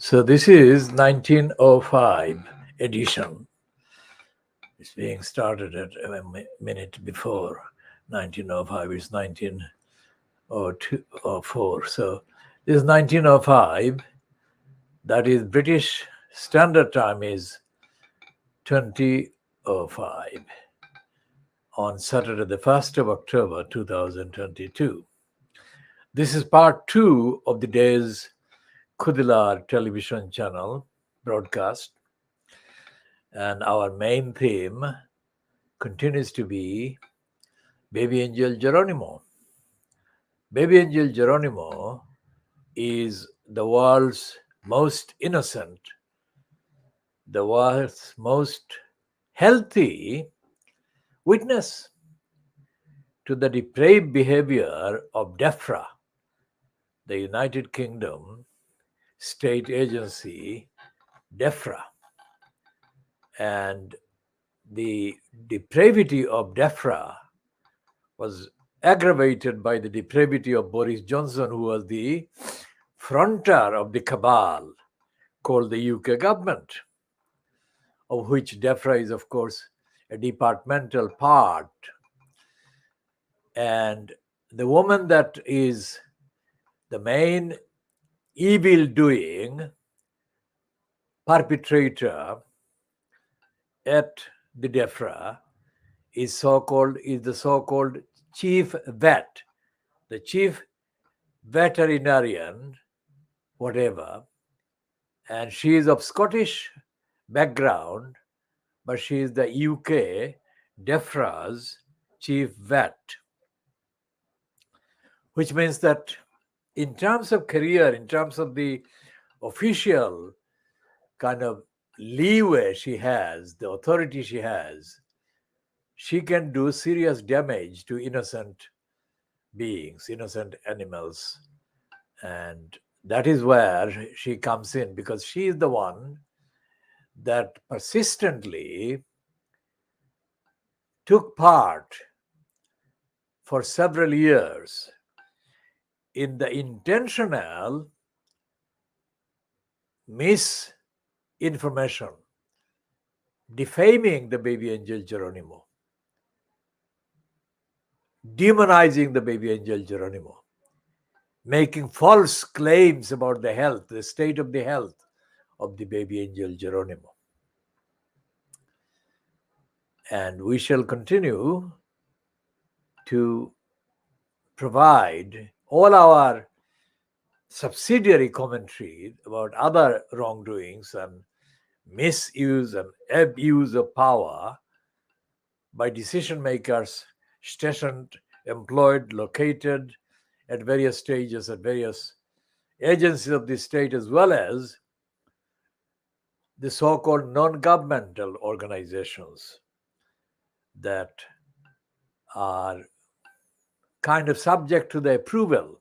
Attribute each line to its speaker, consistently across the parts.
Speaker 1: So this is 1905 edition. It's being started at a minute before 1905. It's 1904. So this is 1905. That is British Standard Time is 2005 on Saturday, the 1st of October, 2022. This is part 2 of the day's KhoodeelaarTV television channel broadcast. And our main theme continues to be BabyAngelGeronimo. BabyAngelGeronimo is the world's most innocent, the world's most healthy witness to the depraved behavior of DEPRA, the United Kingdom state agency, DEPRA. And the depravity of DEPRA was aggravated by the depravity of Boris Johnson, who was the fronter of the cabal called the UK government, of which DEPRA is, of course, a departmental part. And the woman that is the main evil-doing perpetrator at the DEPRA is the so-called chief vet, the chief veterinarian, whatever, and she is of Scottish background, but she is the UK DEPRA's chief vet, which means that in terms of career, in terms of the official kind of leeway she has, the authority she has, she can do serious damage to innocent beings, innocent animals. And that is where she comes in, because she is the one that persistently took part for several years in the intentional misinformation, defaming the BabyAngelGeronimo, demonizing the BabyAngelGeronimo, making false claims about the health, the state of the health of the BabyAngelGeronimo. And we shall continue to provide all our subsidiary commentary about other wrongdoings and misuse and abuse of power by decision makers stationed, employed, located at various stages, at various agencies of the state, as well as the so-called non-governmental organizations that are kind of subject to the approval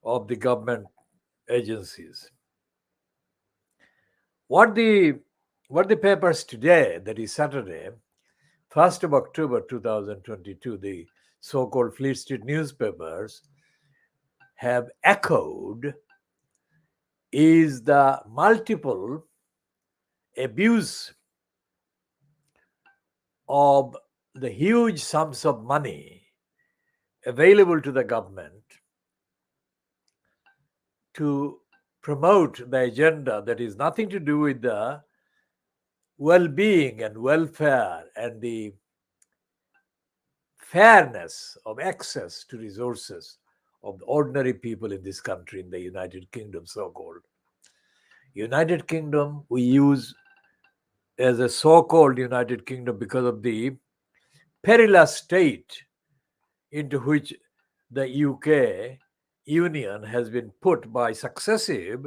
Speaker 1: of the government agencies. What the papers today, that is Saturday, 1st of October 2022, the so-called Fleet Street newspapers have echoed is the multiple abuse of the huge sums of money available to the government to promote the agenda that is nothing to do with the well-being and welfare and the fairness of access to resources of the ordinary people in this country, in the United Kingdom, so-called. United Kingdom, we use as a so-called United Kingdom because of the perilous state into which the UK Union has been put by successive,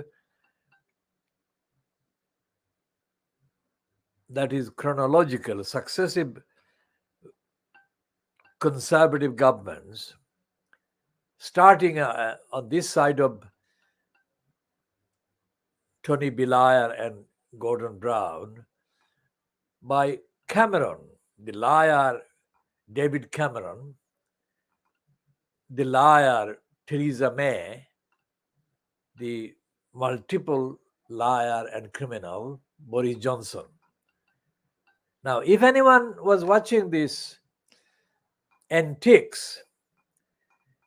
Speaker 1: that is chronological, successive conservative governments, starting on this side of Tony Blair and Gordon Brown, by Cameron, the liar David Cameron, the liar Theresa May, the multiple liar and criminal, Boris Johnson. Now, if anyone was watching this antics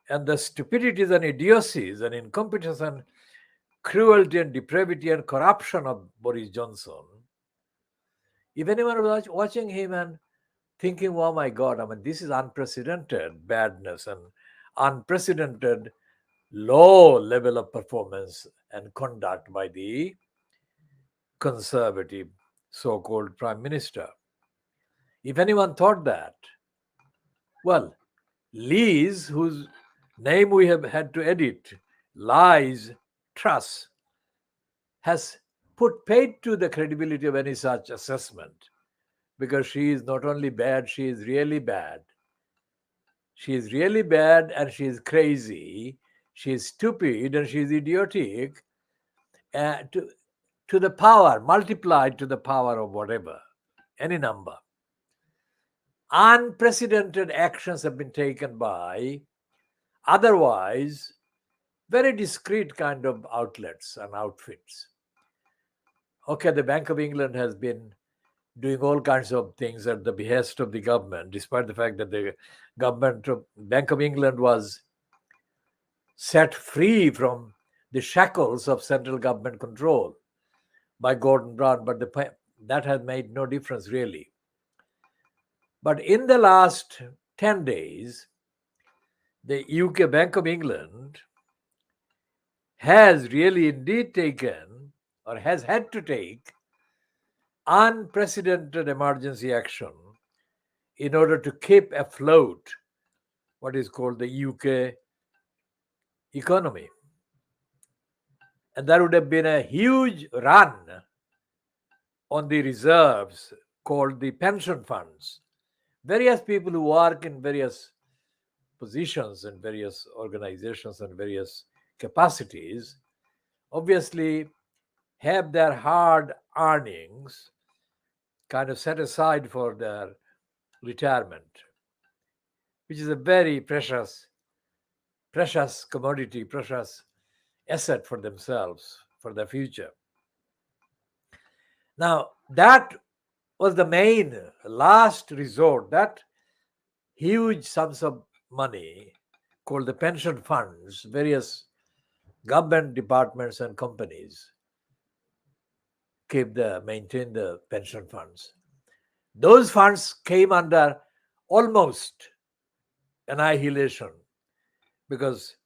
Speaker 1: and the stupidities and idiocies and incompetence and cruelty and depravity and corruption of Boris Johnson, if anyone was watching him and thinking, oh my God, I mean, this is unprecedented badness and unprecedented low level of performance and conduct by the conservative so-called prime minister. If anyone thought that, well, Liez, whose name we have had to edit, Liez Truss, has put paid to the credibility of any such assessment, because she is not only bad, she is really bad. She is really bad and she is crazy, she is stupid and she is idiotic, to the power, multiplied to the power of whatever, any number. Unprecedented actions have been taken by otherwise very discreet kind of outlets and outfits. Okay, the Bank of England has been doing all kinds of things at the behest of the government, despite the fact that the Bank of England was set free from the shackles of central government control by Gordon Brown, but that has made no difference really. But in the last 10 days, the UK Bank of England has really indeed taken, or has had to take, unprecedented emergency action in order to keep afloat what is called the UK economy. And there would have been a huge run on the reserves called the pension funds. Various people who work in various positions and various organizations and various capacities obviously have their hard earnings kind of set aside for their retirement, which is a very precious commodity, precious asset for themselves, for their future. Now, that was the main last resort. That huge sums of money called the pension funds, various government departments and companies maintain the pension funds. Those funds came under almost annihilation, because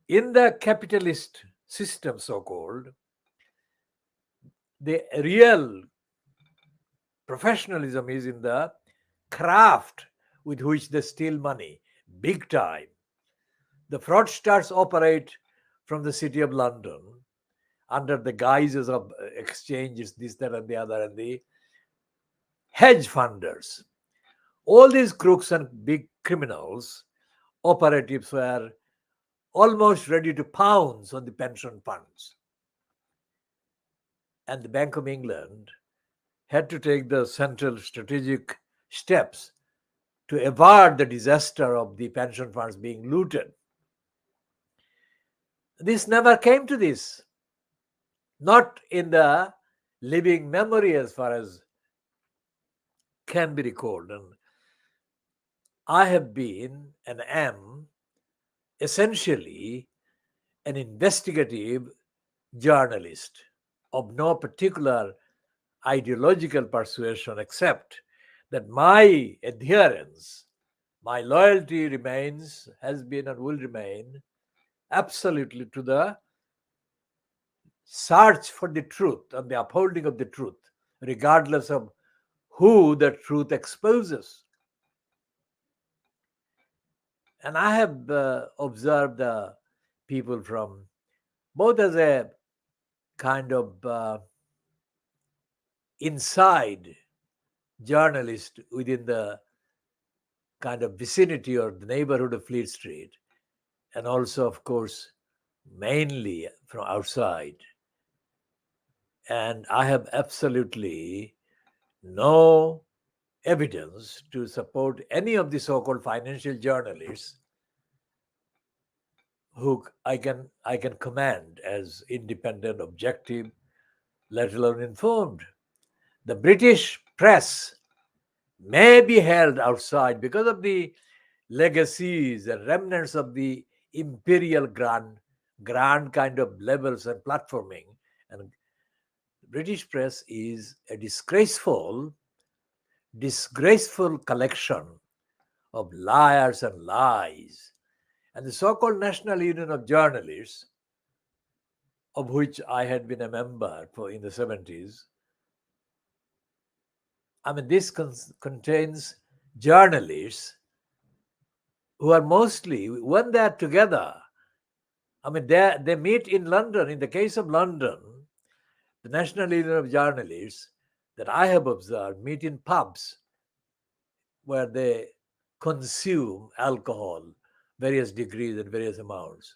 Speaker 1: in the capitalist system, so-called, the real professionalism is in the craft with which they steal money, big time. The fraudsters operate from the city of London under the guises of exchanges, this, that, and the other, and the hedge funders. All these crooks and big criminals, operatives, were almost ready to pounce on the pension funds. And the Bank of England had to take the central strategic steps to avert the disaster of the pension funds being looted. This never came to this, not in the living memory as far as can be recalled. And I have been and am essentially an investigative journalist of no particular ideological persuasion, except that my adherence, my loyalty has been and will remain absolutely to the search for the truth and the upholding of the truth, regardless of who the truth exposes. And I have observed the people from both as a kind of inside journalist within the kind of vicinity or the neighborhood of Fleet Street, and also, of course, mainly from outside. And I have absolutely no evidence to support any of the so-called financial journalists who I can command as independent, objective, let alone informed. The British press may be held outside because of the legacies and remnants of the imperial grand kind of levels and platforming. And the British press is a disgraceful collection of liars and lies. And the so-called National Union of Journalists, of which I had been a member in the 70s, I mean, this contains journalists who are mostly, when they're together, I mean, they meet in London. In the case of London, the National Union of Journalists that I have observed meet in pubs where they consume alcohol, various degrees and various amounts.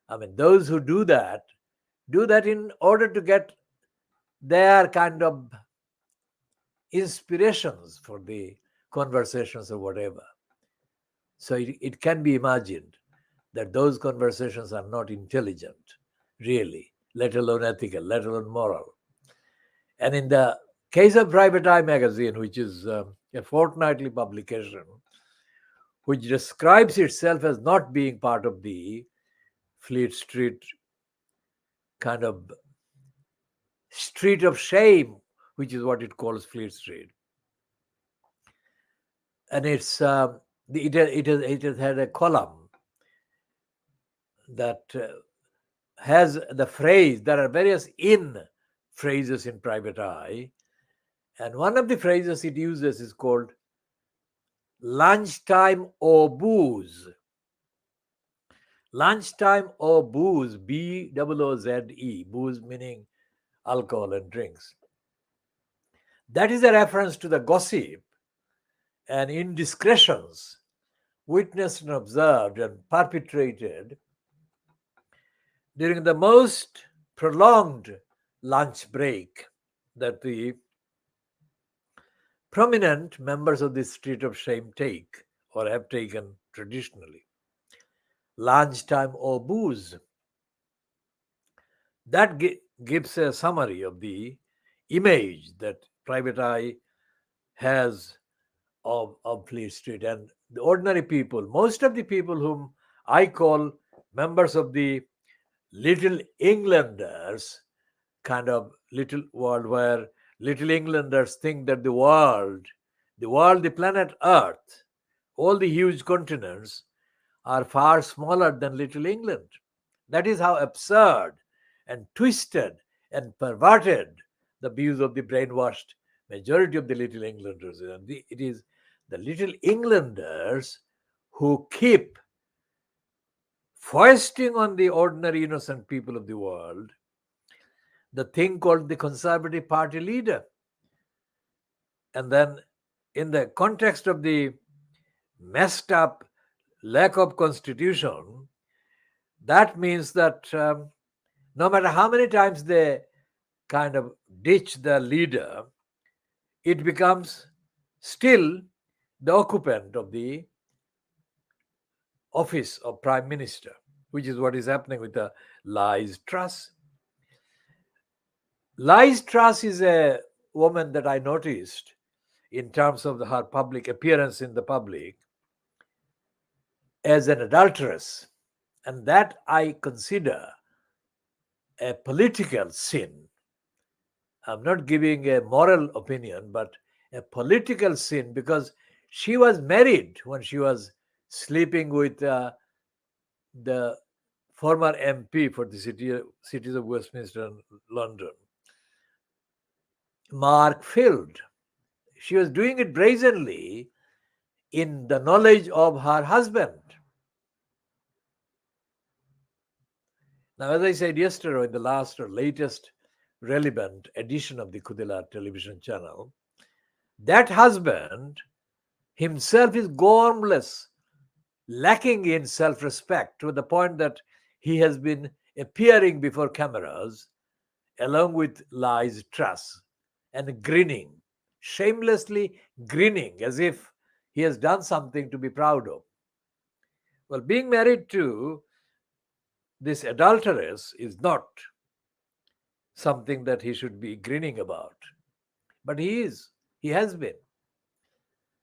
Speaker 1: I mean, those who do that in order to get their kind of inspirations for the conversations or whatever. So it can be imagined that those conversations are not intelligent, really, let alone ethical, let alone moral. And in the case of Private Eye magazine, which is a fortnightly publication, which describes itself as not being part of the Fleet Street kind of street of shame, which is what it calls Fleet Street. And it has had a column that has the phrase, there are various phrases in Private Eye, and one of the phrases it uses is called lunchtime or booze. Lunchtime or booze, B-O-O-Z-E, booze meaning alcohol and drinks. That is a reference to the gossip and indiscretions witnessed and observed and perpetrated during the most prolonged lunch break that the prominent members of the Street of Shame take or have taken traditionally. Lunchtime or booze. That gives a summary of the image that Private Eye has of Fleet Street. And the ordinary people, most of the people whom I call members of the Little Englanders, kind of little world, where Little Englanders think that the world, the planet Earth, all the huge continents are far smaller than Little England. That is how absurd and twisted and perverted the views of the brainwashed majority of the Little Englanders. And it is the Little Englanders who keep foisting on the ordinary innocent people of the world the thing called the Conservative Party leader. And then in the context of the messed up lack of constitution, that means that no matter how many times they kind of ditch the leader, it becomes still the occupant of the office of Prime Minister, which is what is happening with the Liez Truss. Liez Truss is a woman that I noticed in terms of her public appearance in the public as an adulteress, and that I consider a political sin. I'm not giving a moral opinion, but a political sin, because she was married when she was sleeping with the former MP for the cities of Westminster and London, Mark Field. She was doing it brazenly in the knowledge of her husband. Now, as I said yesterday, in the last or latest relevant edition of the KhoodeelaarTV television channel, that husband himself is gormless, lacking in self-respect, to the point that he has been appearing before cameras along with Liez Truss and grinning, shamelessly grinning, as if he has done something to be proud of. Well, being married to this adulteress is not something that he should be grinning about. But he is. He has been.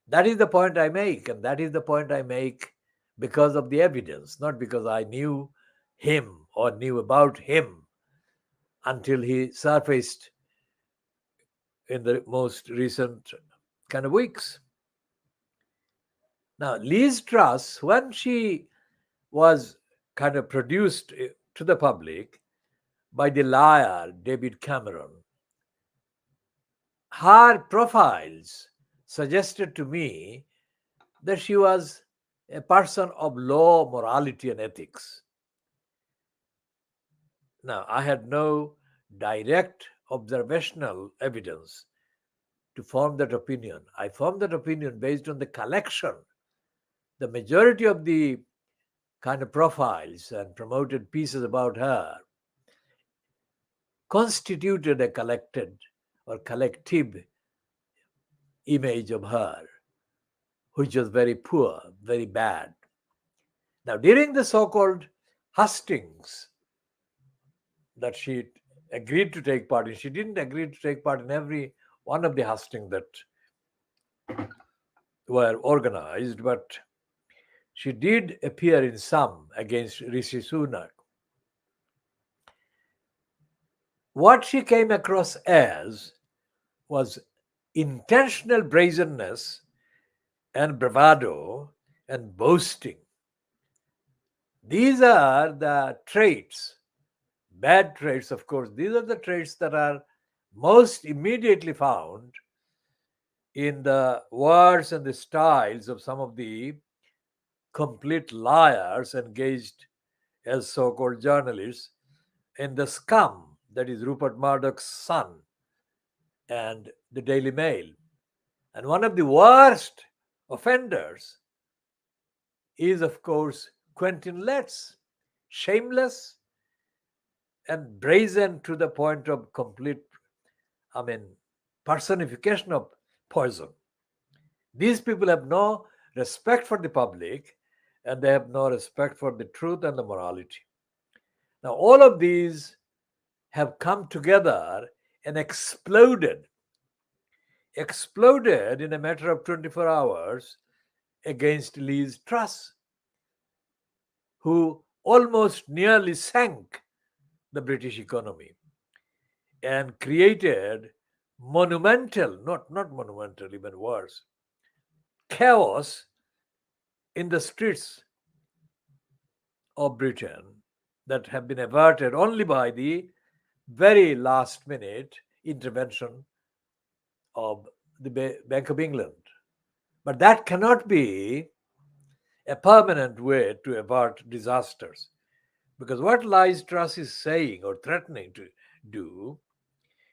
Speaker 1: That is the point I make, and that is the point I make because of the evidence, not because I knew him or knew about him until he surfaced in the most recent kind of weeks. Now, Liez Truss, when she was kind of produced to the public by the liar David Cameron, her profiles suggested to me that she was a person of law, morality, and ethics. Now, I had no direct observational evidence to form that opinion. I formed that opinion based on the collection. The majority of the kind of profiles and promoted pieces about her constituted a collected or collective image of her, which was very poor, very bad. Now, during the so-called hustings that she agreed to take part in, she didn't agree to take part in every one of the hustings that were organized, but she did appear in some against Rishi Sunak. What she came across as was intentional brazenness and bravado and boasting. These are the traits, bad traits, of course. These are the traits that are most immediately found in the words and the styles of some of the complete liars engaged as so-called journalists in the scum that is Rupert Murdoch's son and the Daily Mail. And one of the worst offenders is, of course, Quentin Letts, shameless and brazen to the point of complete, personification of poison. These people have no respect for the public and they have no respect for the truth and the morality. Now, all of these have come together and exploded in a matter of 24 hours against Liez Truss, who almost nearly sank the British economy and created monumental, not monumental, even worse, chaos in the streets of Britain that have been averted only by the very last minute intervention of the Bank of England. But that cannot be a permanent way to avert disasters. Because what Liez Truss is saying or threatening to do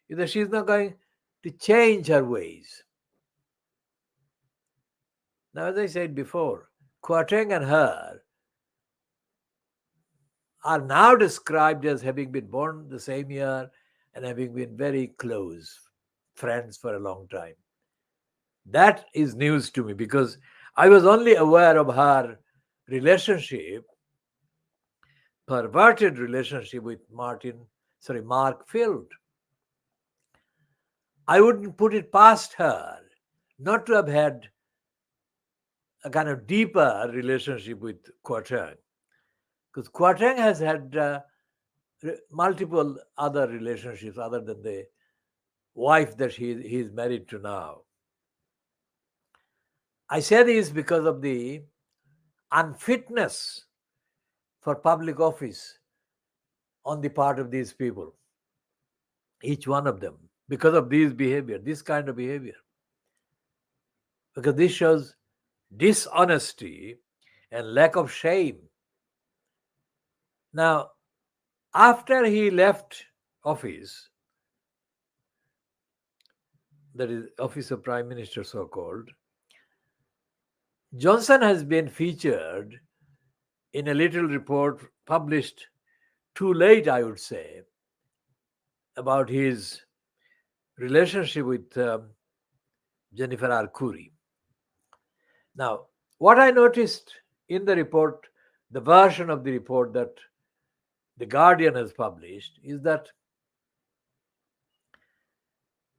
Speaker 1: is that she's not going to change her ways. Now, as I said before, Kwarteng and her are now described as having been born the same year and having been very close friends for a long time. That is news to me because I was only aware of her relationship, perverted relationship with Mark Field. I wouldn't put it past her not to have had a kind of deeper relationship with Kwarteng, because Kwarteng has had multiple other relationships other than the wife that he's married to now. I say this because of the unfitness for public office on the part of these people, each one of them, because of this kind of behavior. Because this shows dishonesty and lack of shame. Now, after he left office, that is office of Prime Minister so-called, Johnson has been featured in a little report published too late, I would say, about his relationship with Jennifer Arcuri. Now, what I noticed in the report, the version of the report that the Guardian has published is that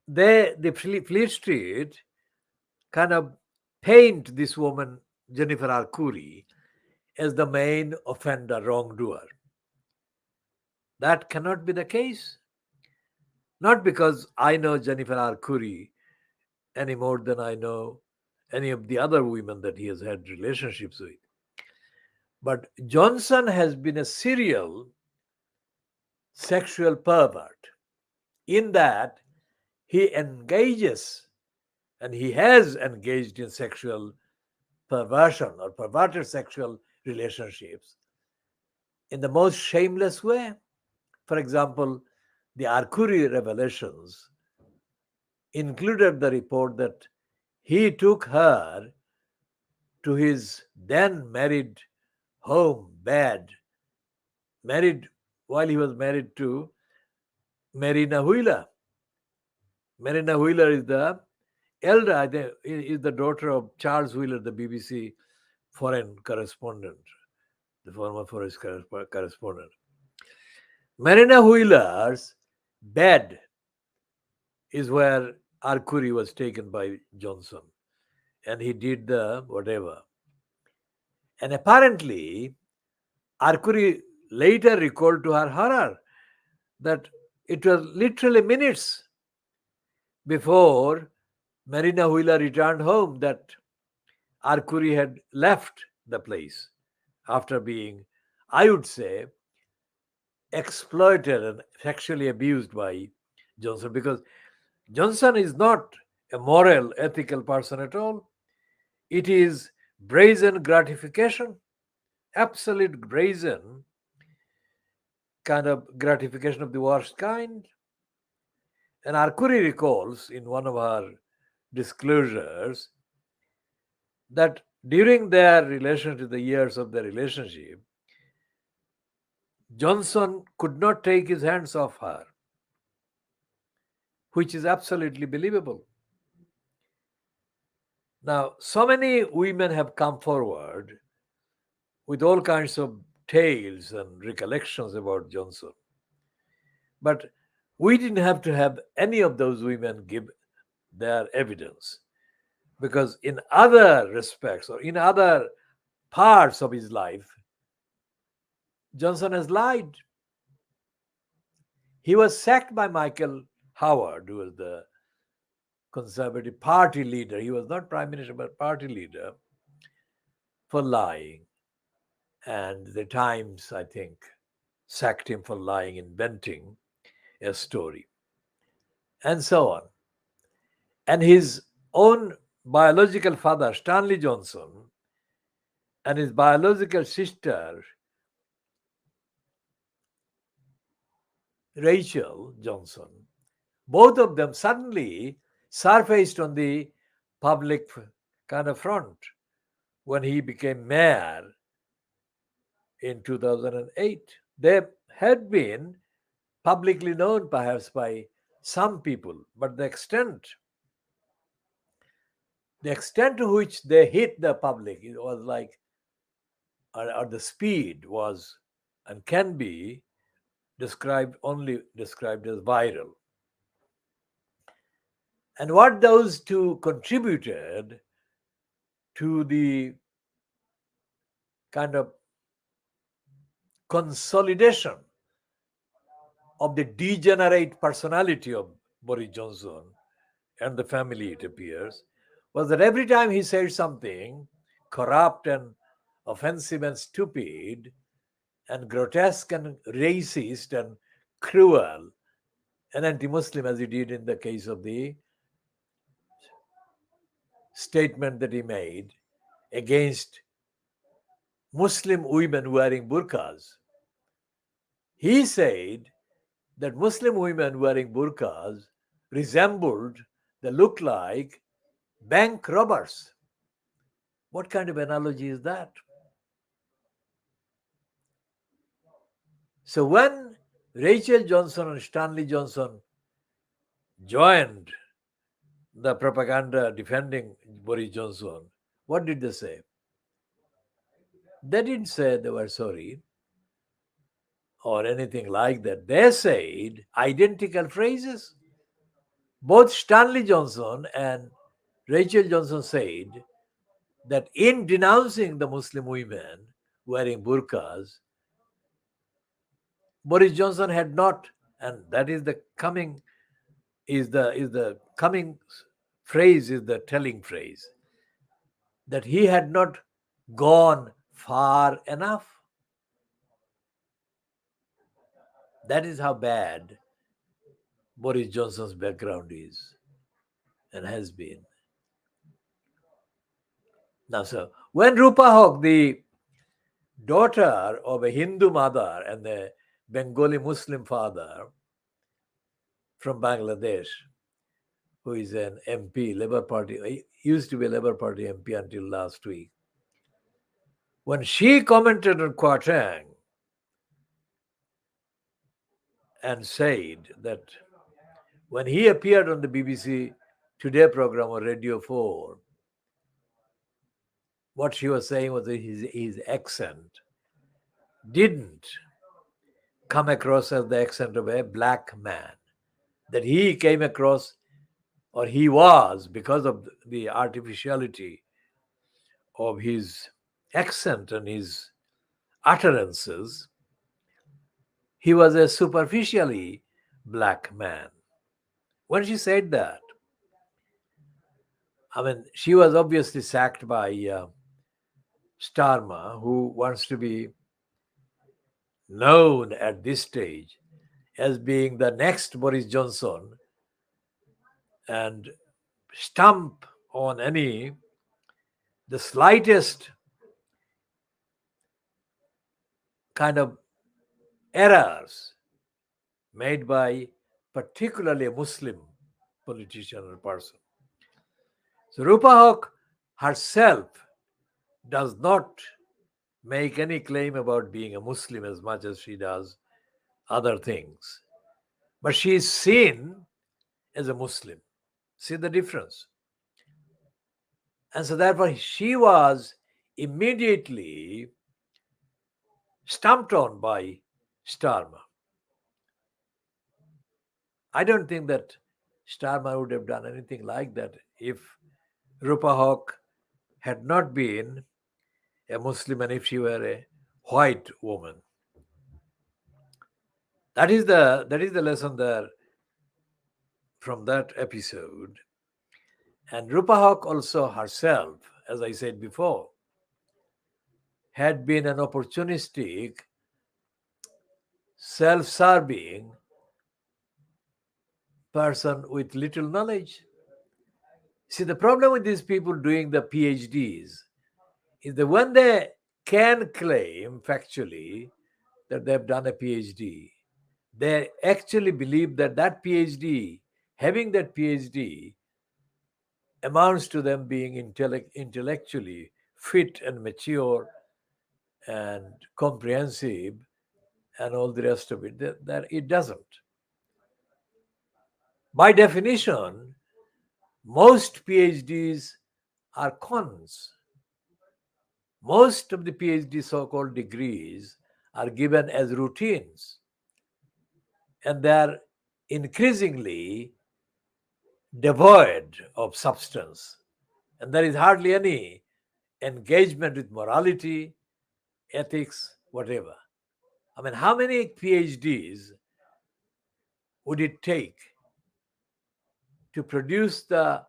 Speaker 1: the Fleet Street kind of paint this woman, Jennifer Arcuri, as the main offender, wrongdoer. That cannot be the case. Not because I know Jennifer Arcuri any more than I know any of the other women that he has had relationships with. But Johnson has been a serial sexual pervert in that he engages and he has engaged in sexual perversion or perverted sexual relationships in the most shameless way. For example, the Arcuri revelations included the report that he took her to his then married home, married while he was married to Marina Wheeler. Marina Wheeler is the elder, I think, is the daughter of Charles Wheeler, the BBC foreign correspondent, the former foreign correspondent. Marina Wheeler's bed is where Arcuri was taken by Johnson, and he did the whatever. And apparently, Arcuri later recalled to her horror that it was literally minutes before Marina Wheeler returned home that Arcuri had left the place after being, I would say, exploited and sexually abused by Johnson, because Johnson is not a moral, ethical person at all. It is brazen gratification, absolute brazen kind of gratification of the worst kind. And Arcuri recalls in one of her disclosures that during their relationship, the years of their relationship, Johnson could not take his hands off her, which is absolutely believable. Now, so many women have come forward with all kinds of tales and recollections about Johnson. But we didn't have to have any of those women give their evidence, because in other respects or in other parts of his life, Johnson has lied. He was sacked by Michael Howard, who was the Conservative Party leader. He was not prime minister, but party leader, for lying. And the Times, I think, sacked him for lying, inventing a story, and so on. And his own biological father, Stanley Johnson, and his biological sister, Rachel Johnson, both of them suddenly surfaced on the public kind of front when he became mayor in 2008. They had been publicly known perhaps by some people, but the extent to which they hit the public, it was like, or the speed was and can be only described as viral. And what those two contributed to the kind of consolidation of the degenerate personality of Boris Johnson and the family, it appears, was that every time he said something corrupt and offensive and stupid and grotesque and racist and cruel and anti-Muslim, as he did in the case of the statement that he made against Muslim women wearing burqas. He said that Muslim women wearing burqas they look like bank robbers. What kind of analogy is that? So when Rachel Johnson and Stanley Johnson joined the propaganda defending Boris Johnson, what did they say? They didn't say they were sorry. or anything like that. They said identical phrases. Both Stanley Johnson and Rachel Johnson said that in denouncing the Muslim women wearing burqas, Boris Johnson had not, and that is the coming is the coming phrase, is the telling phrase, that he had not gone far enough. That is how bad Boris Johnson's background is and has been. Now, so when Rupa Haque, the daughter of a Hindu mother and a Bengali Muslim father from Bangladesh, who is an MP, Labour Party, he used to be a Labour Party MP until last week, when she commented on Kwarteng and said that when he appeared on the BBC Today program or Radio 4, what she was saying was that his accent didn't come across as the accent of a black man, that he came across, or he was, because of the artificiality of his accent and his utterances, he was a superficially black man. When she said that, I mean, she was obviously sacked by Starmer, who wants to be known at this stage as being the next Boris Johnson and stamp on the slightest kind of errors made by particularly a Muslim politician or person. So Rupa Haque herself does not make any claim about being a Muslim as much as she does other things. But she is seen as a Muslim. See the difference? And so therefore she was immediately stumped on by Starmer. I don't think that Starmer would have done anything like that if Rupa Haque had not been a Muslim and if she were a white woman. That is the lesson there from that episode. And Rupa Haque also herself, as I said before, had been an opportunistic, self-serving person with little knowledge. See, the problem with these people doing the PhDs is that when they can claim factually that they've done a PhD, they actually believe that having that PhD, amounts to them being intellectually fit and mature and comprehensive and all the rest of it. That it doesn't. By definition, most PhDs are cons. Most of the PhD so-called degrees are given as routines, and they are increasingly devoid of substance. And there is hardly any engagement with morality, ethics, whatever. I mean, how many PhDs would it take to produce the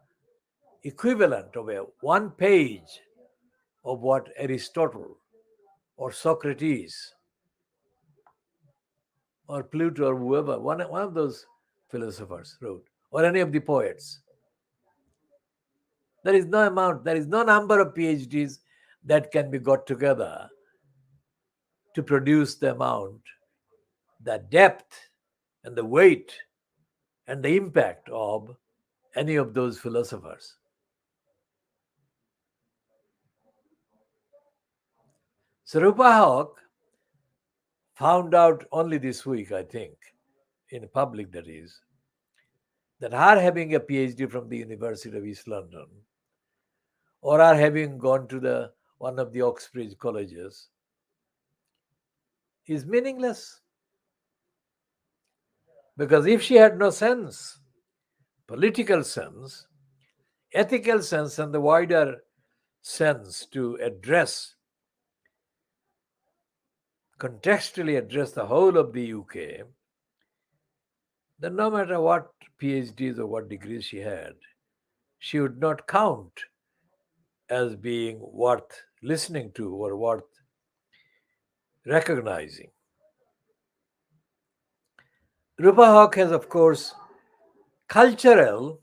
Speaker 1: equivalent of a one page of what Aristotle or Socrates or Plato or whoever, one of those philosophers wrote, or any of the poets? There is no amount, there is no number of PhDs that can be got together to produce the amount, the depth, and the weight and the impact of any of those philosophers. So Rupa Haque found out only this week, I think, in public that is, that her having a PhD from the University of East London or her having gone to one of the Oxbridge colleges is meaningless. Because if she had no sense, political sense, ethical sense, and the wider sense to contextually address the whole of the UK, then no matter what PhDs or what degrees she had, she would not count as being worth listening to or worth recognizing. Rupa Haque has, of course, cultural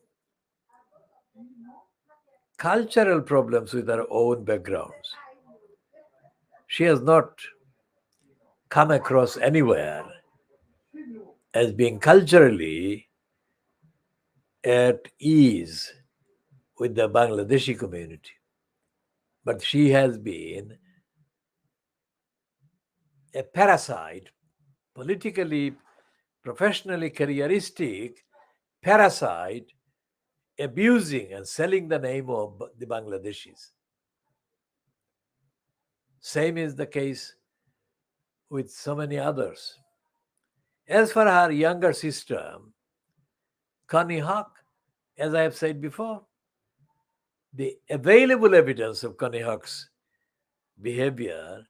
Speaker 1: problems with her own backgrounds. She has not come across anywhere as being culturally at ease with the Bangladeshi community. But she has been a parasite, politically, professionally, careeristic parasite, abusing and selling the name of the Bangladeshis. Same is the case with so many others. As for her younger sister, Connie Haque, as I have said before, the available evidence of Connie Haque's behavior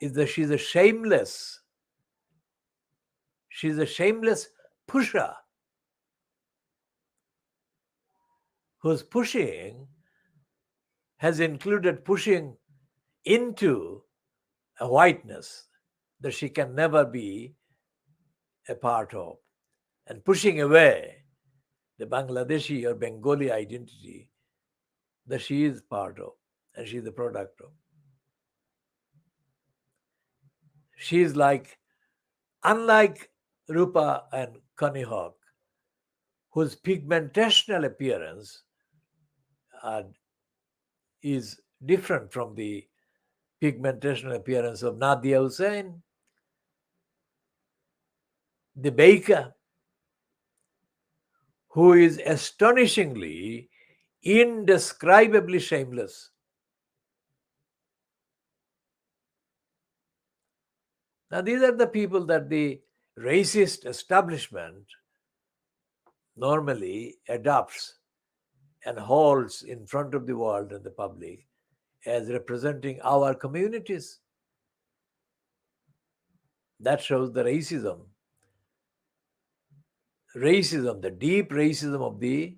Speaker 1: is that she's a shameless pusher whose pushing has included pushing into a whiteness that she can never be a part of, and pushing away the Bangladeshi or Bengali identity that she is part of and she is the product of. She is unlike Rupa and Connie Haque, whose pigmentational appearance is different from the pigmentational appearance of Nadia Hussain, the baker, who is astonishingly, indescribably shameless. Now, these are the people that the racist establishment normally adopts and holds in front of the world and the public as representing our communities. That shows the racism, the deep racism of the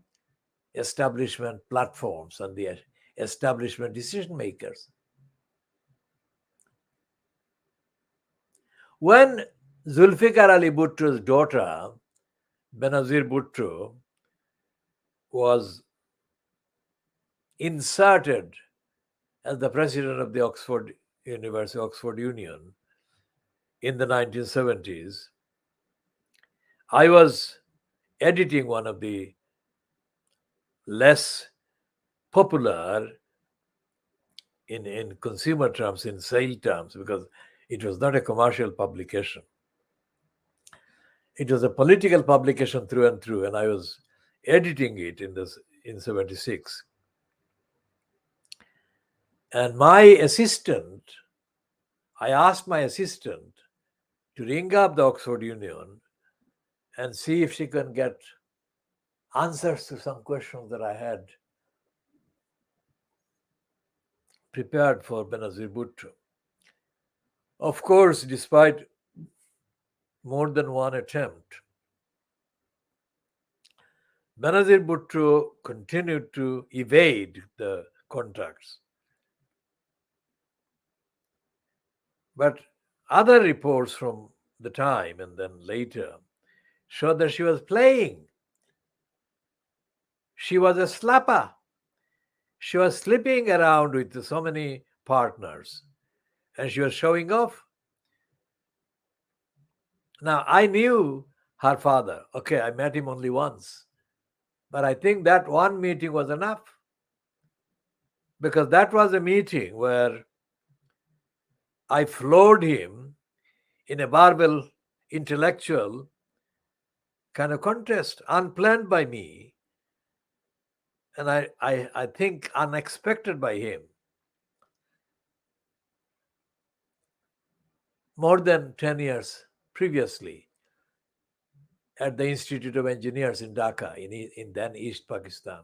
Speaker 1: establishment platforms and the establishment decision makers. When Zulfikar Ali Bhutto's daughter, Benazir Bhutto, was inserted as the president of the Oxford Union in the 1970s, I was editing one of the less popular in consumer terms, in sale terms, because it was not a commercial publication. It was a political publication through and through, and I was editing it in 76. And I asked my assistant to ring up the Oxford Union and see if she can get answers to some questions that I had prepared for Benazir Bhutto. Of course, despite more than one attempt, Benazir Bhutto continued to evade the contacts. But other reports from the time and then later showed that she was playing. She was a slapper. She was slipping around with so many partners and she was showing off. Now, I knew her father. Okay, I met him only once. But I think that one meeting was enough. Because that was a meeting where I floored him in a verbal, intellectual kind of contest, unplanned by me, and I think unexpected by him. More than 10 years previously, at the Institute of Engineers in Dhaka, in then East Pakistan.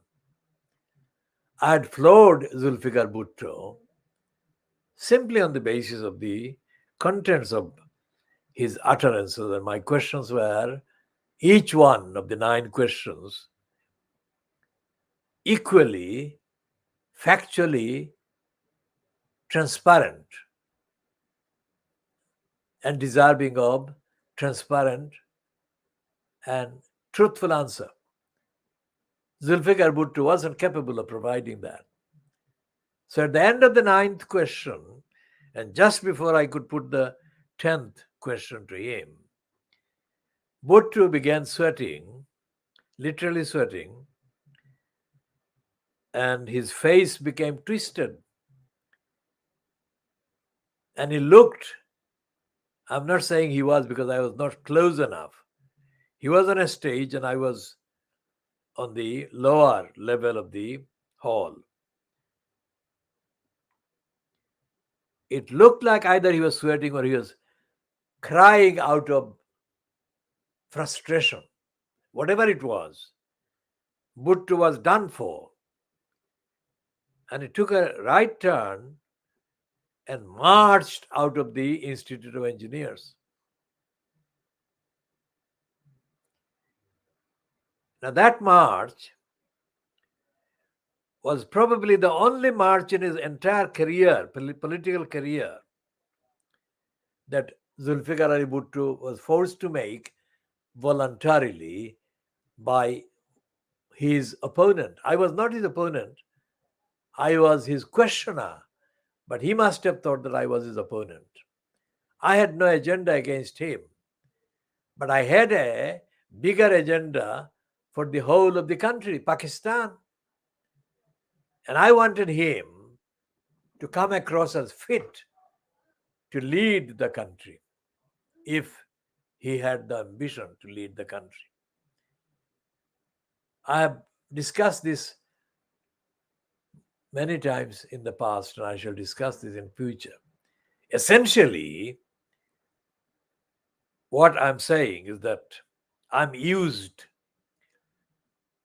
Speaker 1: I had floored Zulfikar Bhutto simply on the basis of the contents of his utterances, and my questions were, each one of the 9 questions, equally, factually transparent and deserving of transparent and truthful answer. Zulfikar Bhutto wasn't capable of providing that. So at the end of the 9th question, and just before I could put the 10th question to him, Bhutto began sweating, literally sweating, and his face became twisted. And he looked, I'm not saying he was because I was not close enough. He was on a stage and I was on the lower level of the hall. It looked like either he was sweating or he was crying out of frustration. Whatever it was, Bhutto was done for. And he took a right turn and marched out of the Institute of Engineers. Now that march was probably the only march in his entire career, political career, that Zulfikar Ali Bhutto was forced to make voluntarily by his opponent. I was not his opponent. I was his questioner, but he must have thought that I was his opponent. I had no agenda against him, but I had a bigger agenda for the whole of the country, Pakistan. And I wanted him to come across as fit to lead the country if he had the ambition to lead the country. I have discussed this many times in the past, and I shall discuss this in future. Essentially, what I'm saying is that I'm used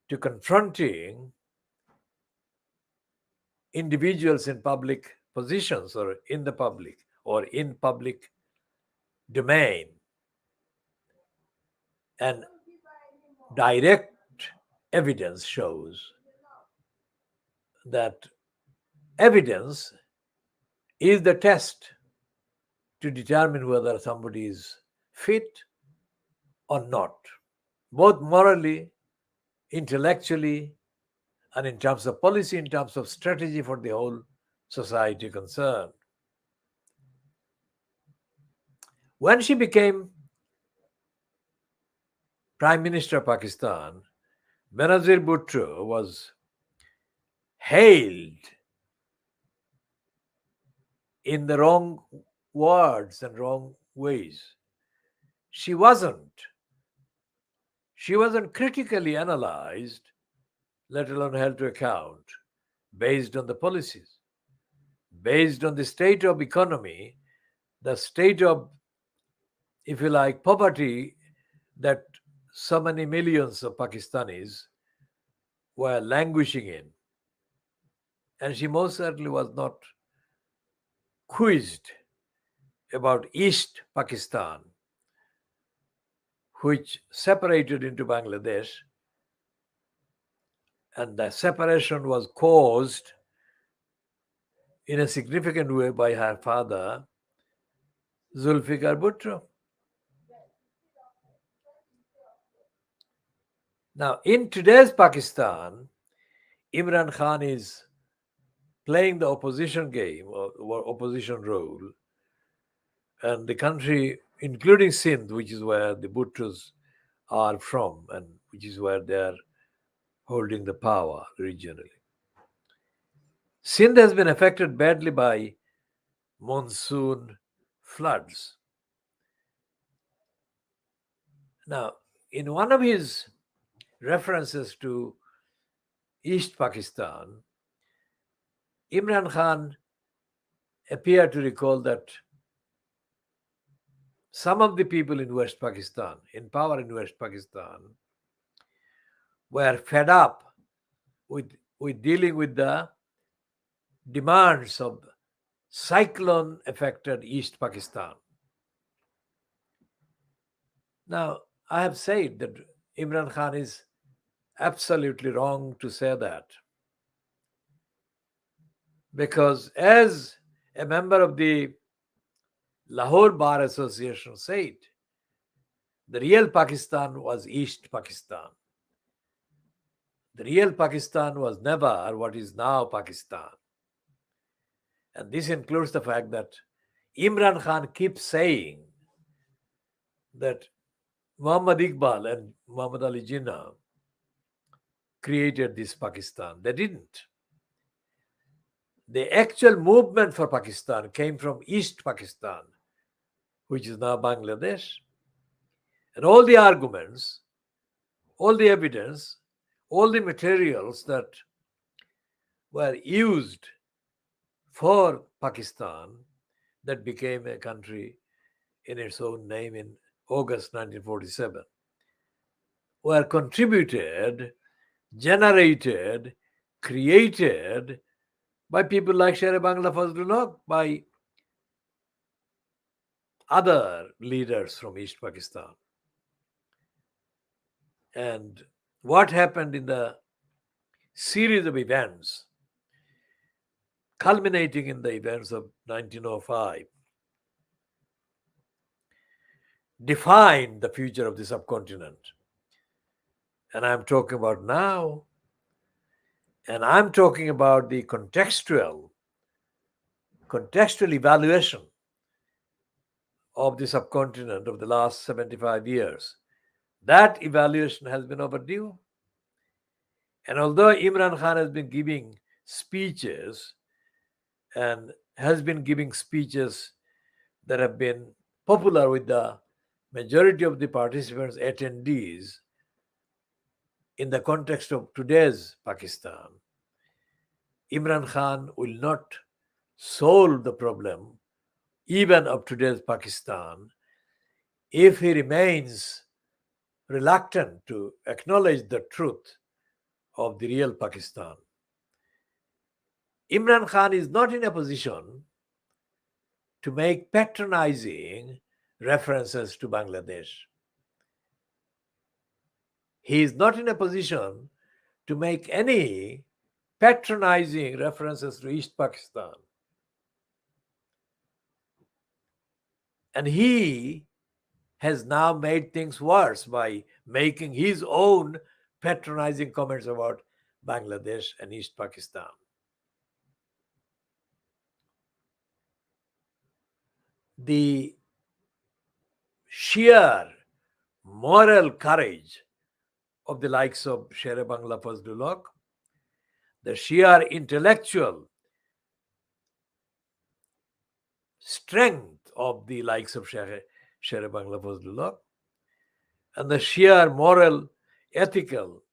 Speaker 1: to confronting individuals in public positions or in the public or in public domain, and direct evidence shows that evidence is the test to determine whether somebody is fit or not, both morally, intellectually, and in terms of policy, in terms of strategy for the whole society concerned. When she became Prime Minister of Pakistan, Benazir Bhutto was hailed in the wrong words and wrong ways. She wasn't critically analyzed, let alone held to account, based on the policies, based on the state of economy, the state of, if you like, poverty that so many millions of Pakistanis were languishing in. And she most certainly was not quizzed about East Pakistan, which separated into Bangladesh, and the separation was caused in a significant way by her father, Zulfikar Bhutto. Now, in today's Pakistan, Imran Khan is playing the opposition game or opposition role, and the country, including Sindh, which is where the Bhuttos are from and which is where they are holding the power regionally. Sindh has been affected badly by monsoon floods. Now, in one of his references to East Pakistan, Imran Khan appeared to recall that some of the people in West Pakistan, in power in West Pakistan, were fed up with dealing with the demands of cyclone affected East Pakistan. Now, I have said that Imran Khan is absolutely wrong to say that, because as a member of the Lahore Bar Association said, the real Pakistan was East Pakistan. The real Pakistan was never what is now Pakistan. And this includes the fact that Imran Khan keeps saying that Muhammad Iqbal and Muhammad Ali Jinnah created this Pakistan. They didn't. The actual movement for Pakistan came from East Pakistan, which is now Bangladesh. And all the arguments, all the evidence, all the materials that were used for Pakistan, that became a country in its own name in August 1947, were contributed, generated, created by people like Sher Bangla Fazlul Haq, by other leaders from East Pakistan. And what happened in the series of events, culminating in the events of 1905, defined the future of the subcontinent. And I'm talking about now, and I'm talking about the contextual evaluation of the subcontinent of the last 75 years. That evaluation has been overdue. And although Imran Khan has been giving speeches and has been giving speeches that have been popular with the majority of the participants, attendees, in the context of today's Pakistan, Imran Khan will not solve the problem even of today's Pakistan if he remains reluctant to acknowledge the truth of the real Pakistan. Imran Khan is not in a position to make patronizing references to Bangladesh. He is not in a position to make any patronizing references to East Pakistan. And he has now made things worse by making his own patronizing comments about Bangladesh and East Pakistan. The sheer moral courage of the likes of Sher Bangla Fazlul Haq, the sheer intellectual strength of the likes of Sher Bangla Fazlul Haq, and the sheer moral, ethical,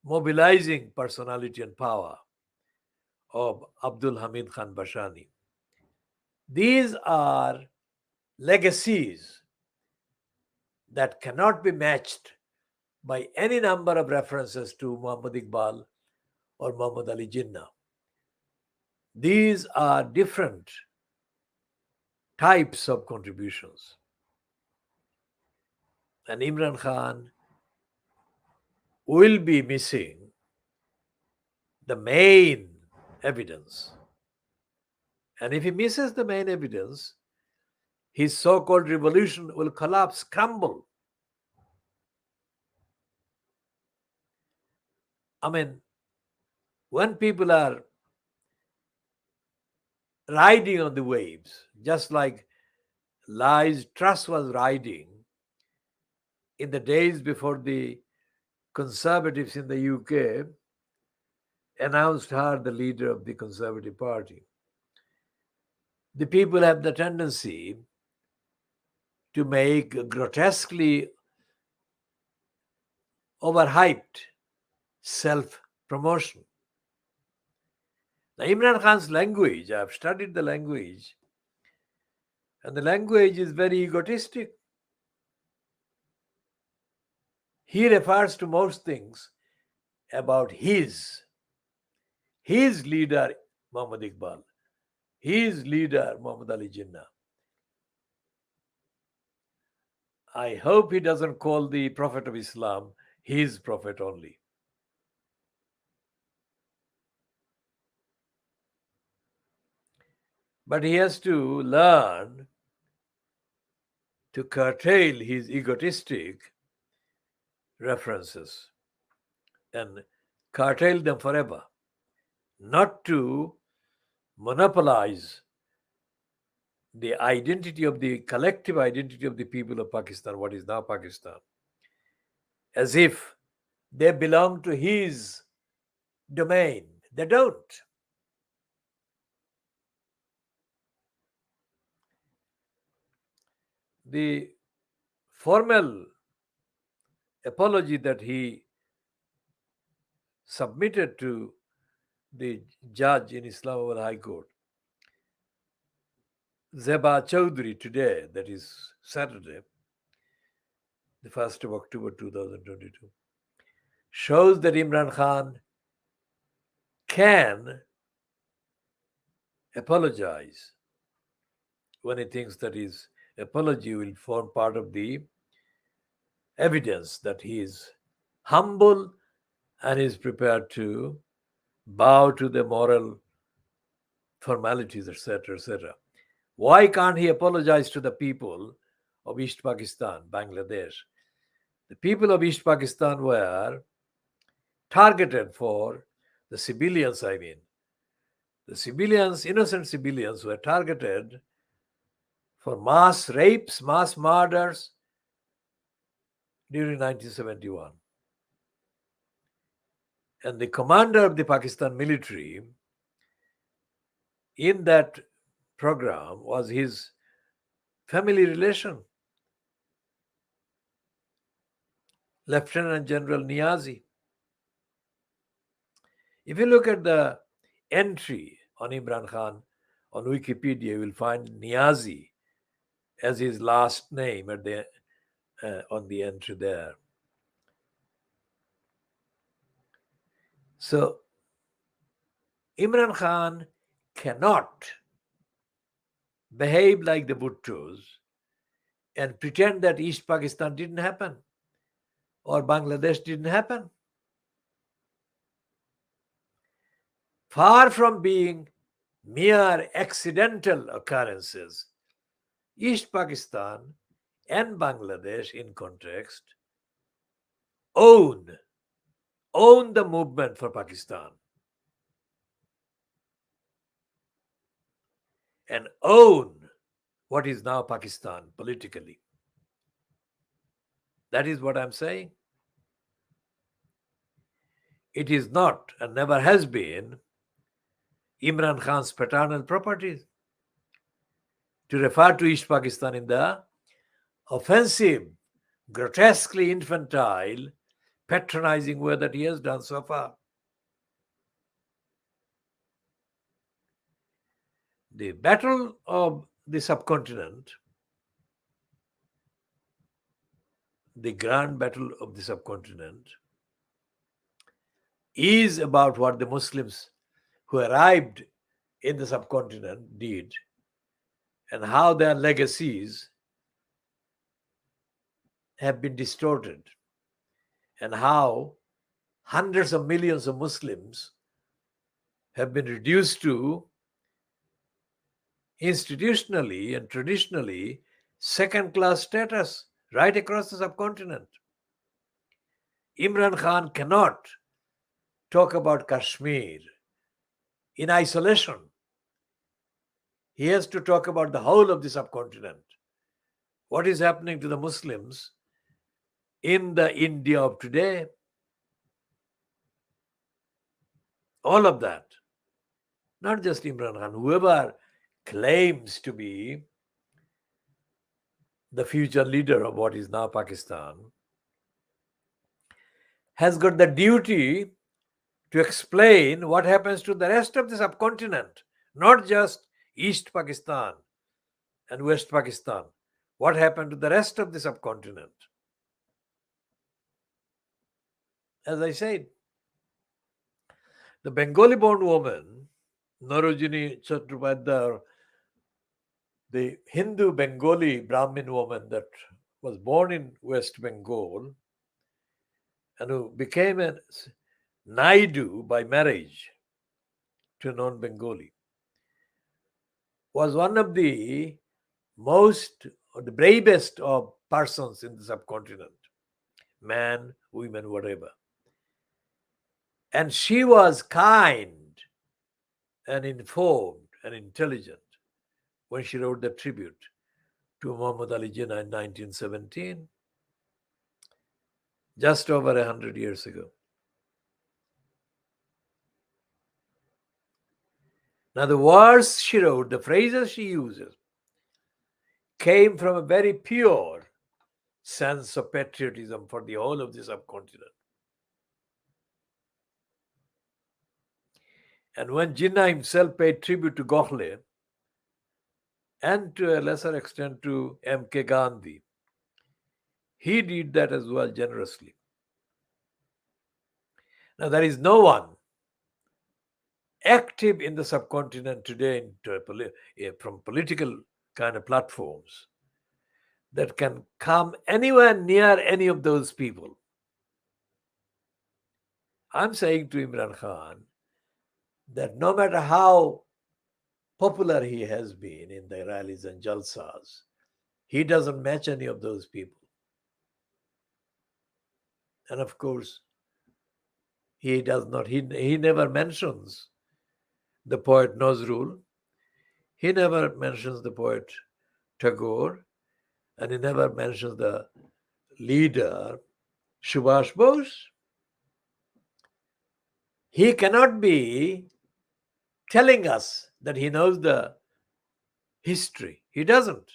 Speaker 1: mobilizing personality and power of Abdul Hamid Khan Bashani. These are legacies that cannot be matched by any number of references to Muhammad Iqbal or Muhammad Ali Jinnah. These are different types of contributions. And Imran Khan will be missing the main evidence. And if he misses the main evidence, his so-called revolution will collapse, crumble. I mean, when people are riding on the waves, just like Liez Truss was riding in the days before the Conservatives in the UK announced her the leader of the Conservative Party. The people have the tendency to make grotesquely overhyped self-promotion. Now, Imran Khan's language, I've studied the language, And the language is very egotistic. He refers to most things about his leader Muhammad Iqbal, his leader Muhammad Ali Jinnah. I hope he doesn't call the Prophet of Islam his prophet only. But he has to learn to curtail his egotistic references and curtail them forever, not to monopolize the identity of the collective identity of the people of Pakistan, what is now Pakistan, as if they belong to his domain. They don't. The formal apology that he submitted to the judge in Islamabad High Court, Zeba Chowdhury, today, that is Saturday, the 1st of October 2022, shows that Imran Khan can apologize when he thinks that his apology will form part of the evidence that he is humble and is prepared to bow to the moral formalities, etc., etc. Why can't he apologize to the people of East Pakistan, Bangladesh? The people of East Pakistan were targeted for the civilians, I mean. The civilians, innocent civilians, were targeted for mass rapes, mass murders during 1971. And the commander of the Pakistan military in that program was his family relation, Lieutenant General Niazi. If you look at the entry on Imran Khan on Wikipedia, you will find Niazi as his last name at the on the entry there. So Imran Khan cannot behave like the Bhuttos and pretend that East Pakistan didn't happen or Bangladesh didn't happen. Far from being mere accidental occurrences, East Pakistan and Bangladesh, in context, own the movement for Pakistan and own what is now Pakistan politically. That is what I'm saying. It is not and never has been Imran Khan's paternal property to refer to East Pakistan in the offensive, grotesquely infantile, patronizing way that he has done so far. The battle of the subcontinent, the grand battle of the subcontinent, is about what the Muslims who arrived in the subcontinent did and how their legacies have been distorted and how hundreds of millions of Muslims have been reduced to institutionally and traditionally second-class status right across the subcontinent. Imran Khan cannot talk about Kashmir in isolation. He has to talk about the whole of the subcontinent. What is happening to the Muslims in the India of today? All of that. Not just Imran Khan, whoever claims to be the future leader of what is now Pakistan has got the duty to explain what happens to the rest of the subcontinent, not just East Pakistan and West Pakistan, what happened to the rest of the subcontinent? As I said, the Bengali-born woman, Narojini Chattopadhyay, the Hindu Bengali Brahmin woman that was born in West Bengal and who became a Naidu by marriage to a non-Bengali, was one of the the bravest of persons in the subcontinent, man, women, whatever. And she was kind and informed and intelligent when she wrote the tribute to Muhammad Ali Jinnah in 1917, just over 100 years ago. Now, the words she wrote, the phrases she uses, came from a very pure sense of patriotism for the whole of the subcontinent. And when Jinnah himself paid tribute to Gokhale, and to a lesser extent to M.K. Gandhi, he did that as well generously. Now, there is no one active in the subcontinent today from political kind of platforms that can come anywhere near any of those people. I'm saying to Imran Khan that no matter how popular he has been in the rallies and jalsas, he doesn't match any of those people. And of course, he does not, he never mentions the poet Nazrul, he never mentions the poet Tagore, and he never mentions the leader Subhash Bose. He cannot be telling us that he knows the history. He doesn't.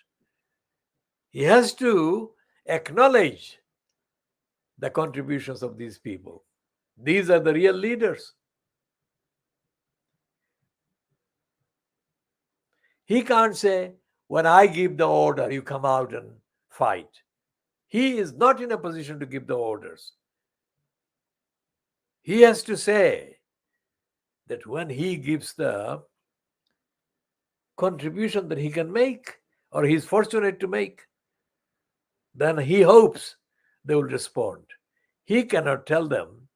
Speaker 1: He has to acknowledge the contributions of these people. These are the real leaders. He can't say, when I give the order, you come out and fight. He is not in a position to give the orders. He has to say that when he gives the contribution that he can make, or he is fortunate to make, then he hopes they will respond. He cannot tell them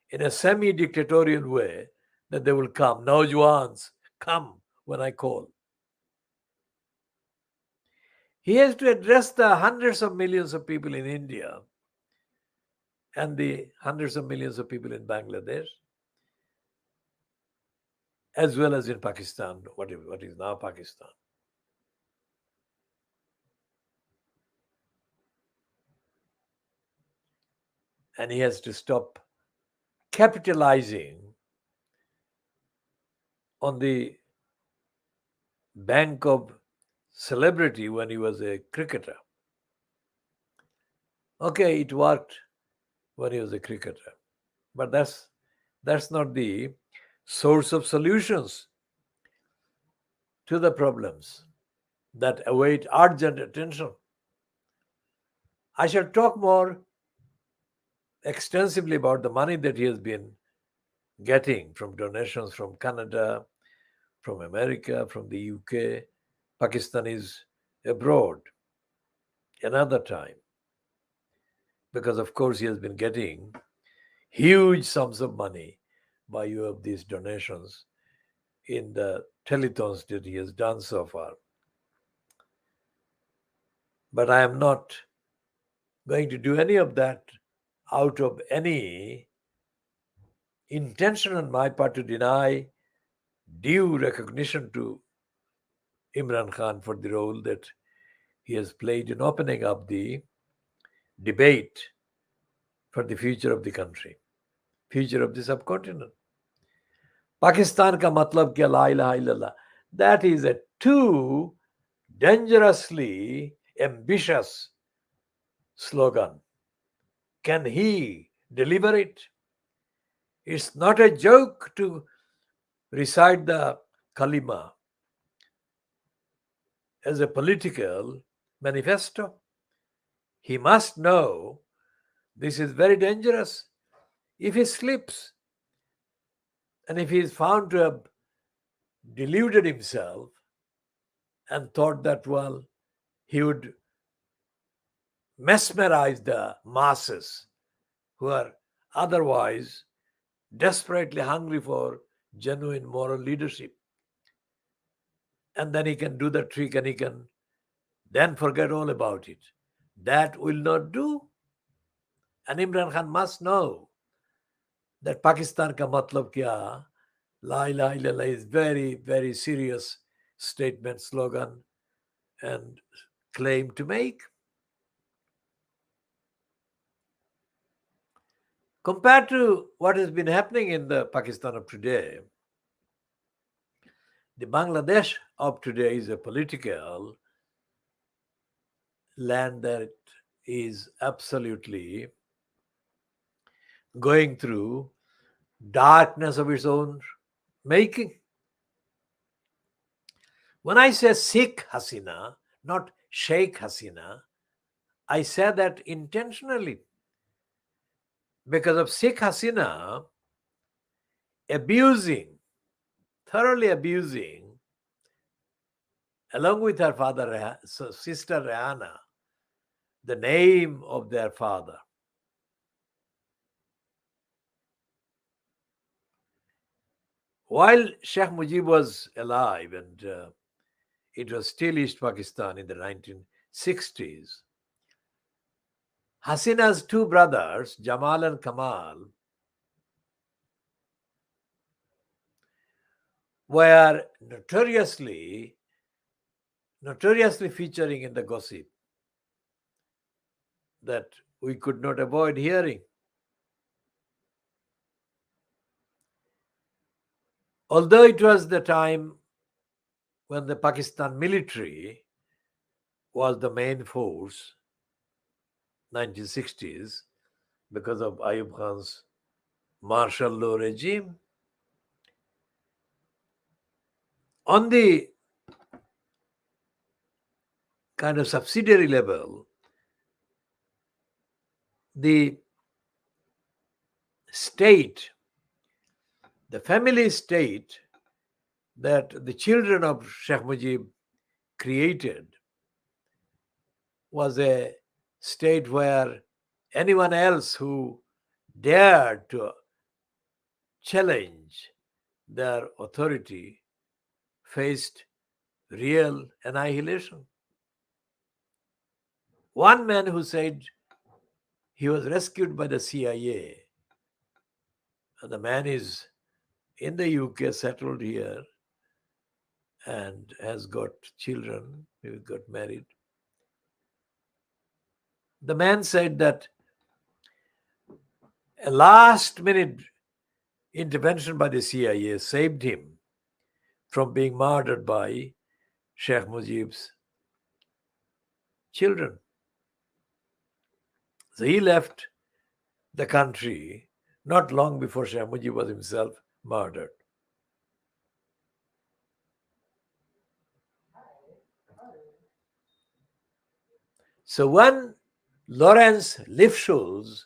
Speaker 1: in a semi-dictatorial way that they will come. Naujwans, come when I call. He has to address the hundreds of millions of people in India and the hundreds of millions of people in Bangladesh, as well as in Pakistan, what is now Pakistan. And he has to stop capitalizing on the bank of celebrity when he was a cricketer. Okay, it worked when he was a cricketer, but that's not the source of solutions to the problems that await urgent attention. I shall talk more extensively about the money that he has been getting from donations from Canada, from America, from the UK, Pakistanis abroad another time. Because of course he has been getting huge sums of money by way of these donations in the telethons that he has done so far. But I am not going to do any of that out of any intention on my part to deny due recognition to Imran Khan for the role that he has played in opening up the debate for the future of the country, future of the subcontinent. Pakistan ka matlab kya, la ilaha illallah. That is a too dangerously ambitious slogan. Can he deliver it? It's not a joke to recite the kalima as a political manifesto. He must know this is very dangerous. If he slips and if he is found to have deluded himself and thought that, well, he would mesmerize the masses who are otherwise desperately hungry for genuine moral leadership, and then he can do the trick and he can then forget all about it. That will not do. And Imran Khan must know that Pakistan ka matlab kya, la ilaha illallah is very, very serious statement, slogan, and claim to make. Compared to what has been happening in the Pakistan of today, the Bangladesh of today is a political land that is absolutely going through darkness of its own making. When I say Sikh Hasina, not Sheikh Hasina, I say that intentionally because of Sikh Hasina abusing, thoroughly abusing, along with her father, sister Rehana, the name of their father. While Sheikh Mujib was alive and it was still East Pakistan in the 1960s, Hasina's two brothers, Jamal and Kamal, were notoriously featuring in the gossip that we could not avoid hearing. Although it was the time when the Pakistan military was the main force, 1960s, because of Ayub Khan's martial law regime. On the kind of subsidiary level, the state, the family state that the children of Sheikh Mujib created was a state where anyone else who dared to challenge their authority faced real annihilation. One man who said he was rescued by the CIA, and the man is in the UK, settled here, and has got children, he got married. The man said that a last minute intervention by the CIA saved him from being murdered by Sheikh Mujib's children. So he left the country not long before Sheikh Mujib was himself murdered. So when Lawrence Lifshulz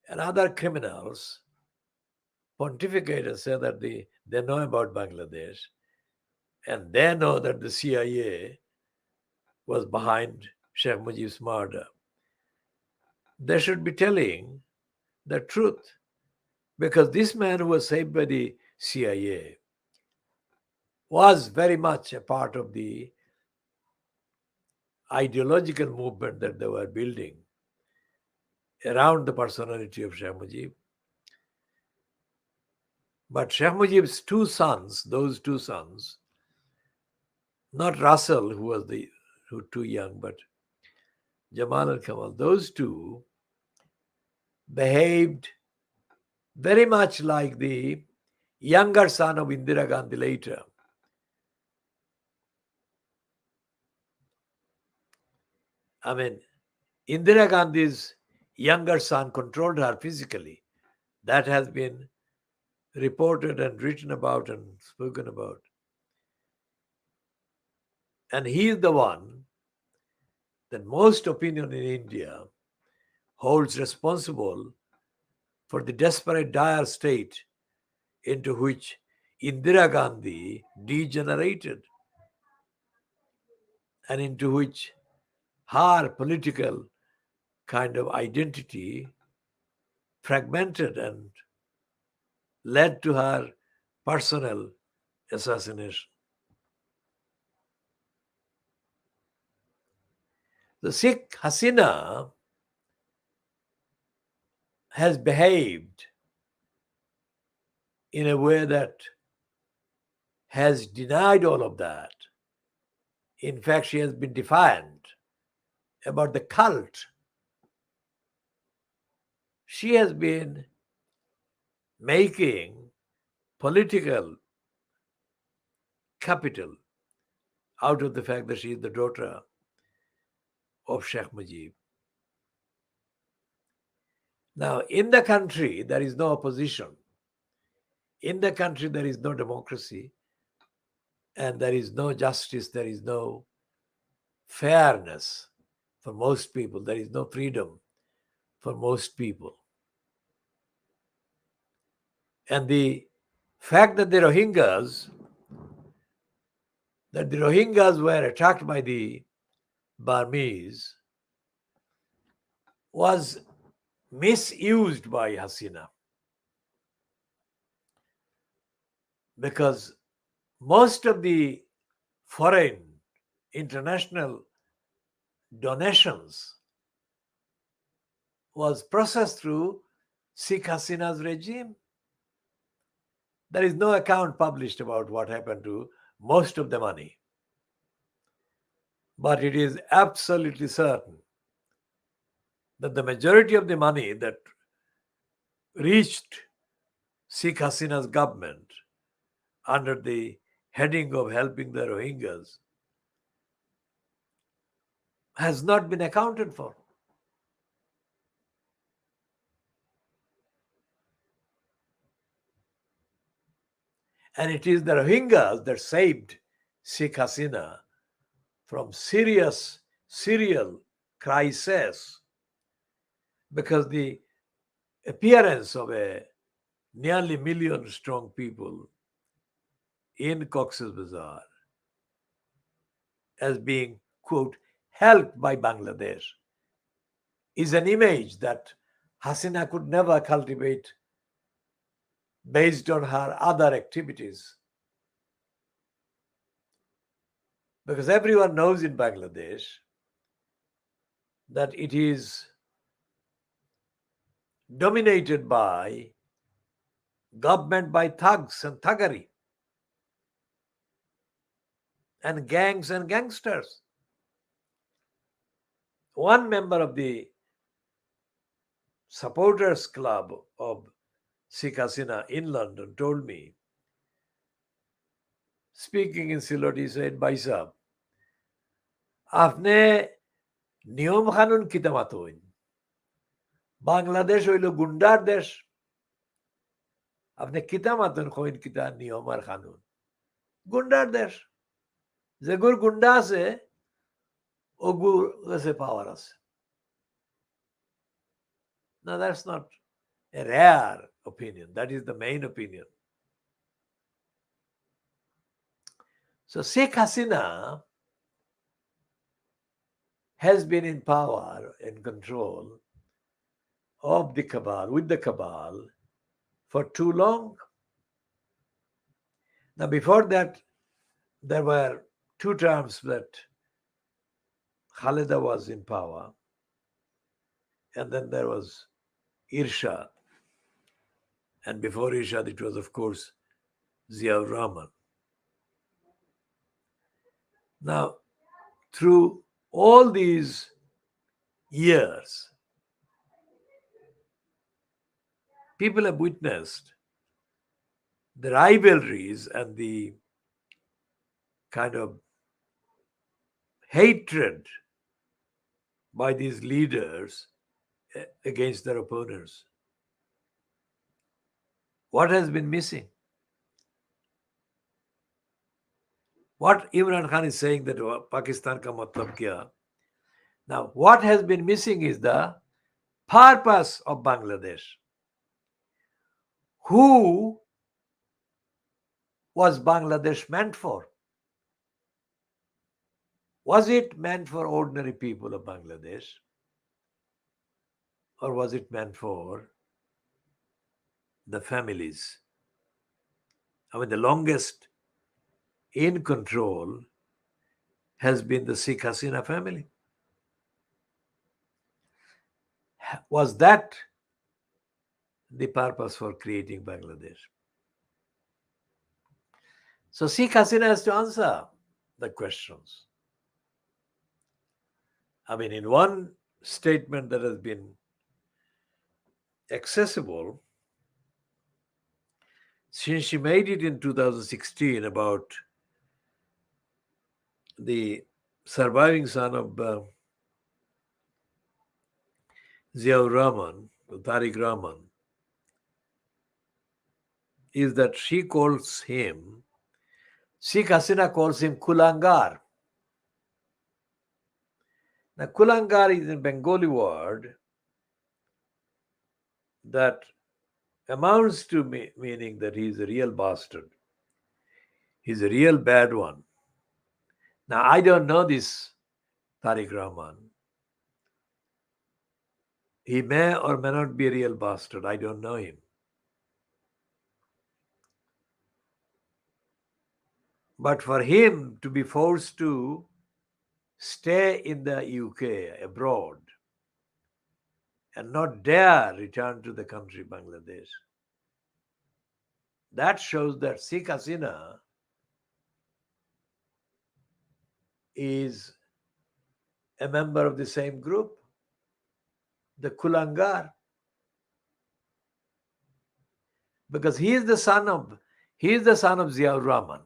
Speaker 1: and other criminals pontificate and say that they know about Bangladesh and they know that the CIA was behind Sheikh Mujib's murder, they should be telling the truth, because this man who was saved by the CIA was very much a part of the ideological movement that they were building around the personality of Sheikh Mujib. But Sheikh Mujib's two sons, those two sons, not Russell, who too young, but Jamal and Kamal, those two behaved very much like the younger son of Indira Gandhi later. I mean, Indira Gandhi's younger son controlled her physically. That has been reported and written about and spoken about. And he is the one that most opinion in India holds responsible for the desperate, dire state into which Indira Gandhi degenerated and into which her political kind of identity fragmented and led to her personal assassination. The Sheikh Hasina has behaved in a way that has denied all of that. In fact, she has been defiant about the cult. She has been making political capital out of the fact that she is the daughter of Sheikh Mujib. Now, in the country, there is no opposition. In the country, there is no democracy, and there is no justice, there is no fairness for most people, there is no freedom for most people. And the fact that the Rohingyas were attacked by the Burmese was misused by Hasina, because most of the foreign international donations was processed through Sheikh Hasina's regime. There is no account published about what happened to most of the money. But it is absolutely certain that the majority of the money that reached Sheikh Hasina's government under the heading of helping the Rohingyas has not been accounted for. And it is the Rohingyas that saved Sheikh Hasina from serious serial crisis, because the appearance of a nearly million strong people in Cox's Bazar as being, quote, helped by Bangladesh is an image that Hasina could never cultivate based on her other activities. Because everyone knows in Bangladesh that it is dominated by government by thugs and thuggery and gangs and gangsters. One member of the supporters club of Sheikh Hasina in London told me, speaking in Silot, he said, Bhai Sahab, আপনি নিয়ম কানুন কিতা মাতইন? বাংলাদেশ হইল গুন্ডার দেশ। আপনি কিতা মাতন coin কিতা নিয়ম আর কানুন? গুন্ডার দেশ। যেগুর গুন্ডা আছে ওগুর কাছে পাওয়ার আছে। Now that's not a rare opinion. That is the main opinion. So Sheikh Hasina has been in power and control of the cabal, with the cabal, for too long. Now, before that, there were two terms that Khaleda was in power, and then there was Irshad. And before Irshad, it was, of course, Ziaur Rahman. Now, through all these years, people have witnessed the rivalries and the kind of hatred by these leaders against their opponents. What has been missing? What Imran Khan is saying that Pakistan ka matlab kya? Now, what has been missing is the purpose of Bangladesh. Who was Bangladesh meant for? Was it meant for ordinary people of Bangladesh? Or was it meant for the families? I mean, the longest in control has been the Sheikh Hasina family. Was that the purpose for creating Bangladesh? So Sheikh Hasina has to answer the questions. I mean, in one statement that has been accessible, since she made it in 2016 about the surviving son of Ziaur Rahman, Tariq Rahman, is that she calls him, Sheikh Hasina calls him Kulangar. Now, Kulangar is a Bengali word that amounts to meaning that he's a real bastard. He's a real bad one. Now, I don't know this Tariq Rahman. He may or may not be a real bastard. I don't know him. But for him to be forced to stay in the UK, abroad, and not dare return to the country, Bangladesh, that shows that Sheikh Hasina is a member of the same group, the Kulangar, because he is the son of Ziaur Rahman,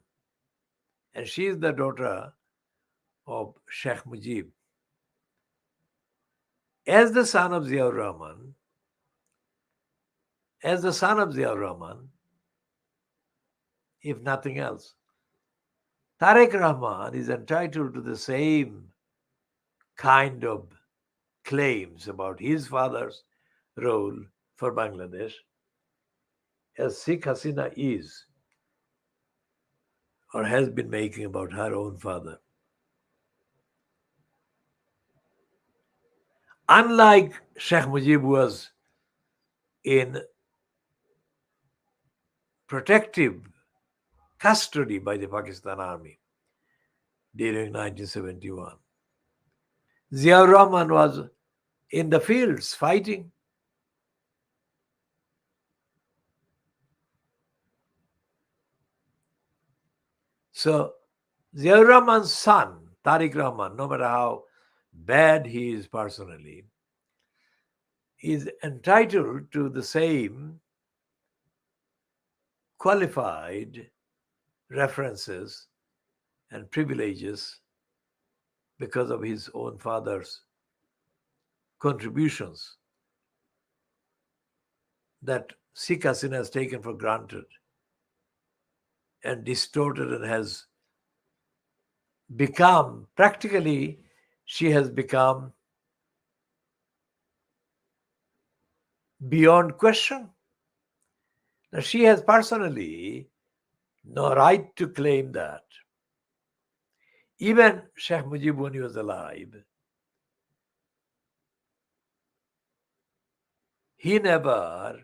Speaker 1: and she is the daughter of Sheikh Mujib. As the son of Ziaur Rahman, if nothing else, Tariq Rahman is entitled to the same kind of claims about his father's role for Bangladesh as Sheikh Hasina is or has been making about her own father. Unlike Sheikh Mujib, who was in protective custody by the Pakistan Army during 1971, Ziaur Rahman was in the fields fighting. So Ziaur Rahman's son, Tariq Rahman, no matter how bad he is personally, is entitled to the same qualified references and privileges because of his own father's contributions that Sheikh Hasina has taken for granted and distorted and has become, practically, she has become beyond question. Now, she has personally no right to claim that. Even Sheikh Mujib, when he was alive, he never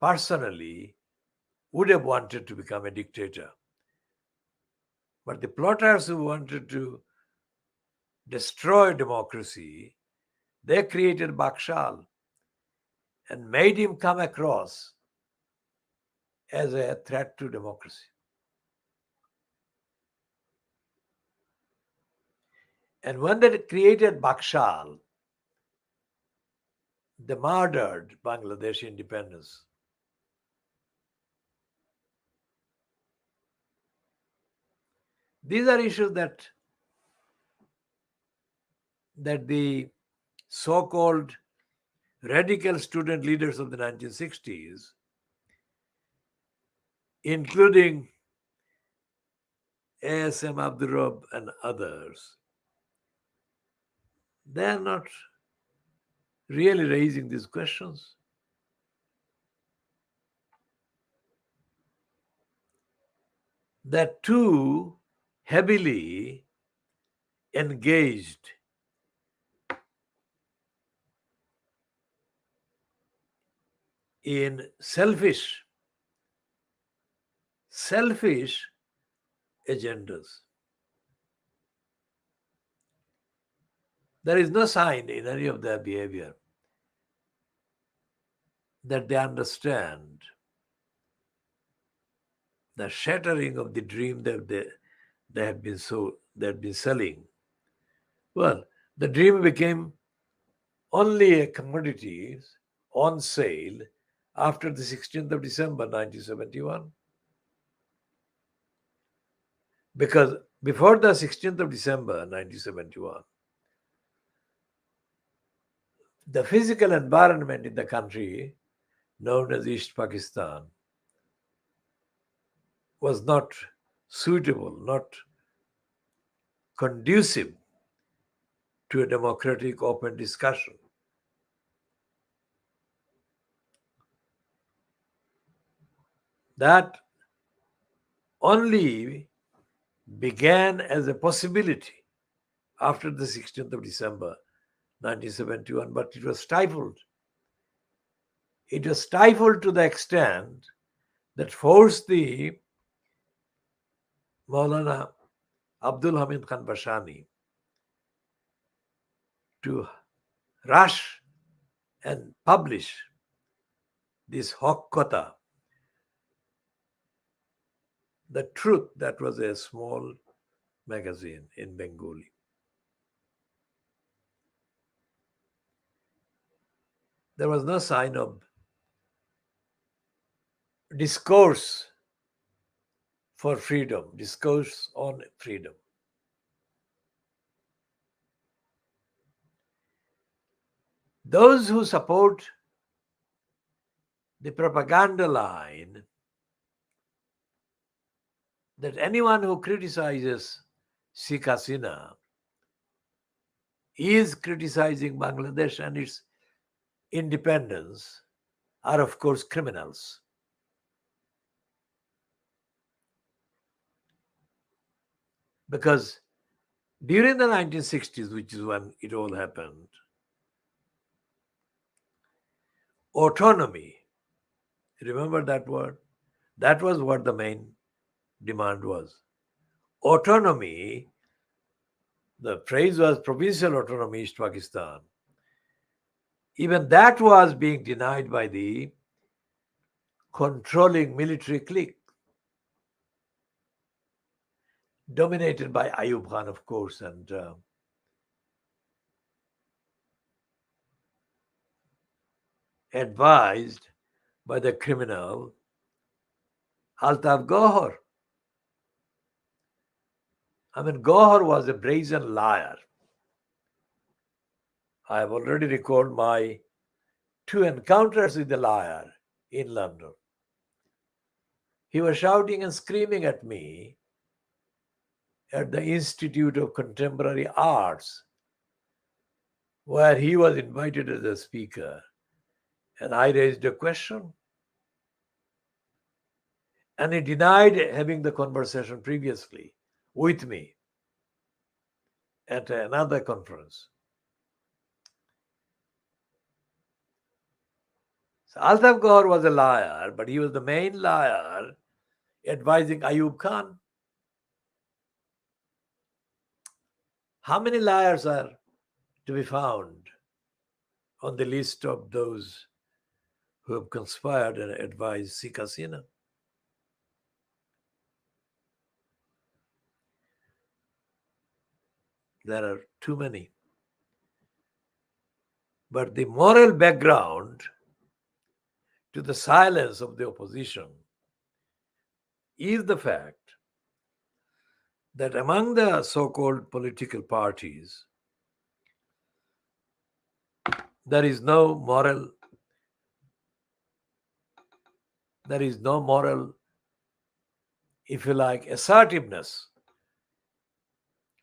Speaker 1: personally would have wanted to become a dictator. But the plotters who wanted to destroy democracy, they created Bakshal and made him come across as a threat to democracy. And when they created Bakshal, they murdered Bangladesh independence. These are issues that the so-called radical student leaders of the 1960s, including ASM Abdurrab and others, they are not really raising these questions. They're too heavily engaged in selfish agendas. There is no sign in any of their behavior that they understand the shattering of the dream that they have been selling. Well, the dream became only a commodity on sale after the 16th of December 1971. Because before the 16th of December 1971, the physical environment in the country known as East Pakistan was not suitable, not conducive to a democratic, open discussion. That only began as a possibility after the 16th of December 1971, but it was stifled. It was stifled to the extent that forced the Maulana Abdul Hamid Khan Bashani to rush and publish this Haque, the Truth, that was a small magazine in Bengali. There was no sign of discourse for freedom, discourse on freedom. Those who support the propaganda line that anyone who criticizes Sheikh Hasina is criticizing Bangladesh and its independence are, of course, criminals. Because during the 1960s, which is when it all happened, autonomy, remember that word? That was what the main demand was. Autonomy, the phrase was provincial autonomy, East Pakistan. Even that was being denied by the controlling military clique, dominated by Ayub Khan, of course, and advised by the criminal Altaf Gohar. I mean, Gohar was a brazen liar. I have already recalled my 2 encounters with the liar in London. He was shouting and screaming at me at the Institute of Contemporary Arts, where he was invited as a speaker, and I raised a question. And he denied having the conversation previously with me at another conference. So Altaf Gohar was a liar, but he was the main liar advising Ayub Khan. How many liars are to be found on the list of those who have conspired and advised Sheikh Hasina? There are too many. But the moral background to the silence of the opposition is the fact that among the so-called political parties, there is no moral, if you like, assertiveness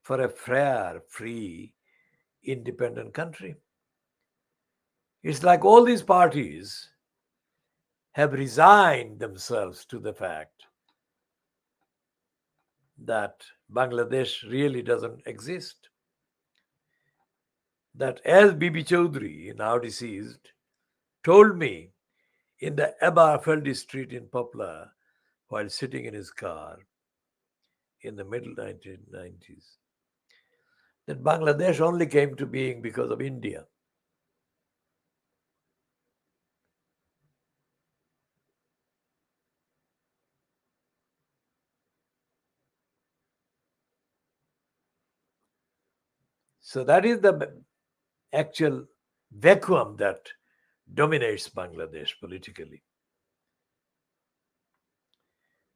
Speaker 1: for a fair, free, independent country. It's like all these parties have resigned themselves to the fact that Bangladesh really doesn't exist. That, as Bibi Chaudhry, now deceased, told me in the Aberfeldy Street in Poplar while sitting in his car in the middle 1990s, that Bangladesh only came to being because of India. So that is the actual vacuum that dominates Bangladesh politically.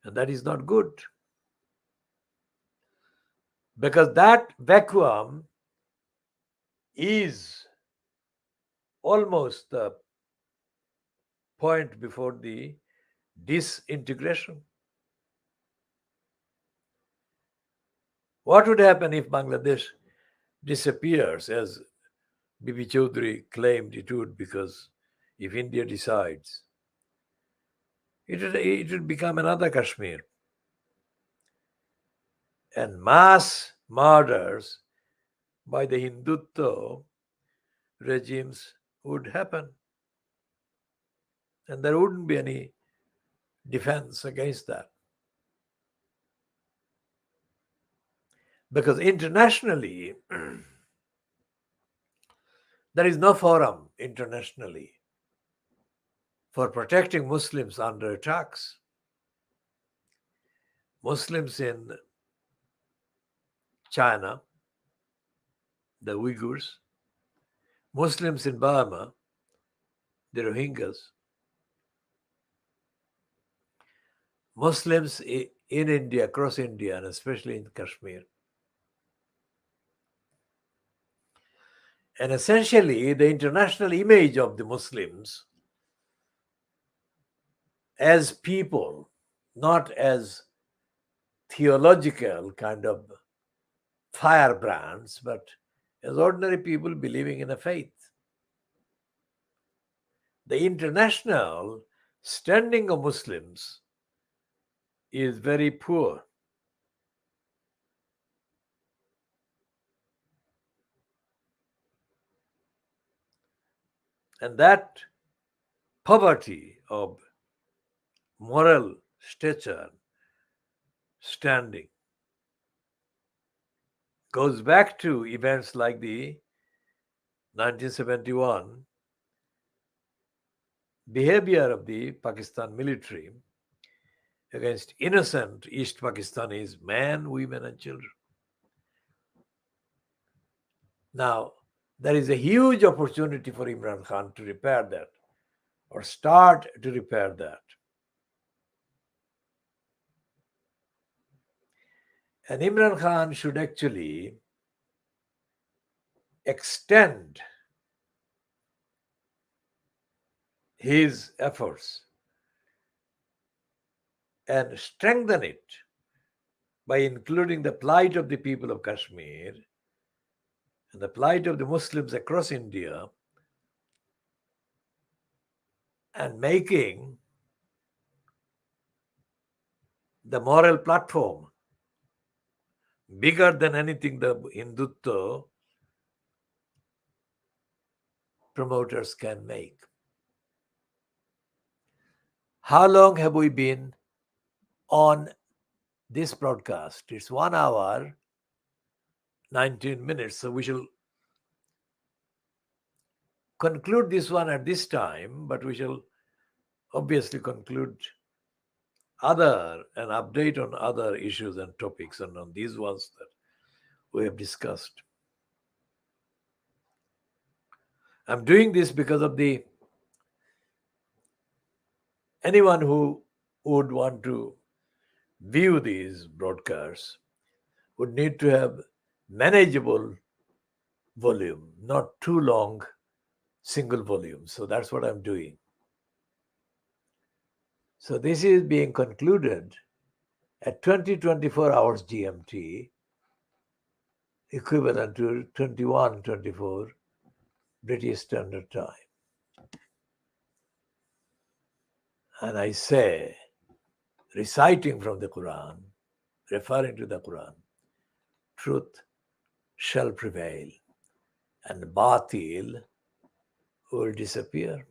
Speaker 1: And that is not good. Because that vacuum is almost the point before the disintegration. What would happen if Bangladesh disappears, as Bibi Chaudhry claimed it would, because if India decides, it would become another Kashmir. And mass murders by the Hindutva regimes would happen. And there wouldn't be any defense against that. Because internationally, there is no forum internationally for protecting Muslims under attacks. Muslims in China, the Uyghurs, Muslims in Burma, the Rohingyas, Muslims in India, across India, and especially in Kashmir. And essentially, the international image of the Muslims as people, not as theological kind of firebrands, but as ordinary people believing in a faith. The international standing of Muslims is very poor. And that poverty of moral stature, standing, goes back to events like the 1971 behavior of the Pakistan military against innocent East Pakistanis, men, women, and children. Now, there is a huge opportunity for Imran Khan to repair that, or start to repair that. And Imran Khan should actually extend his efforts and strengthen it by including the plight of the people of Kashmir and the plight of the Muslims across India, and making the moral platform bigger than anything the Hindutva promoters can make. How long have we been on this broadcast? It's 1 hour, 19 minutes. So we shall conclude this one at this time, but we shall obviously conclude other and update on other issues and topics and on these ones that we have discussed. I'm doing this because of anyone who would want to view these broadcasts would need to have manageable volume, not too long single volume. So that's what I'm doing. So this is being concluded at 2024 hours GMT equivalent to 21, 24 British Standard Time. And I say, reciting from the Quran, referring to the Quran, truth shall prevail and batil will disappear.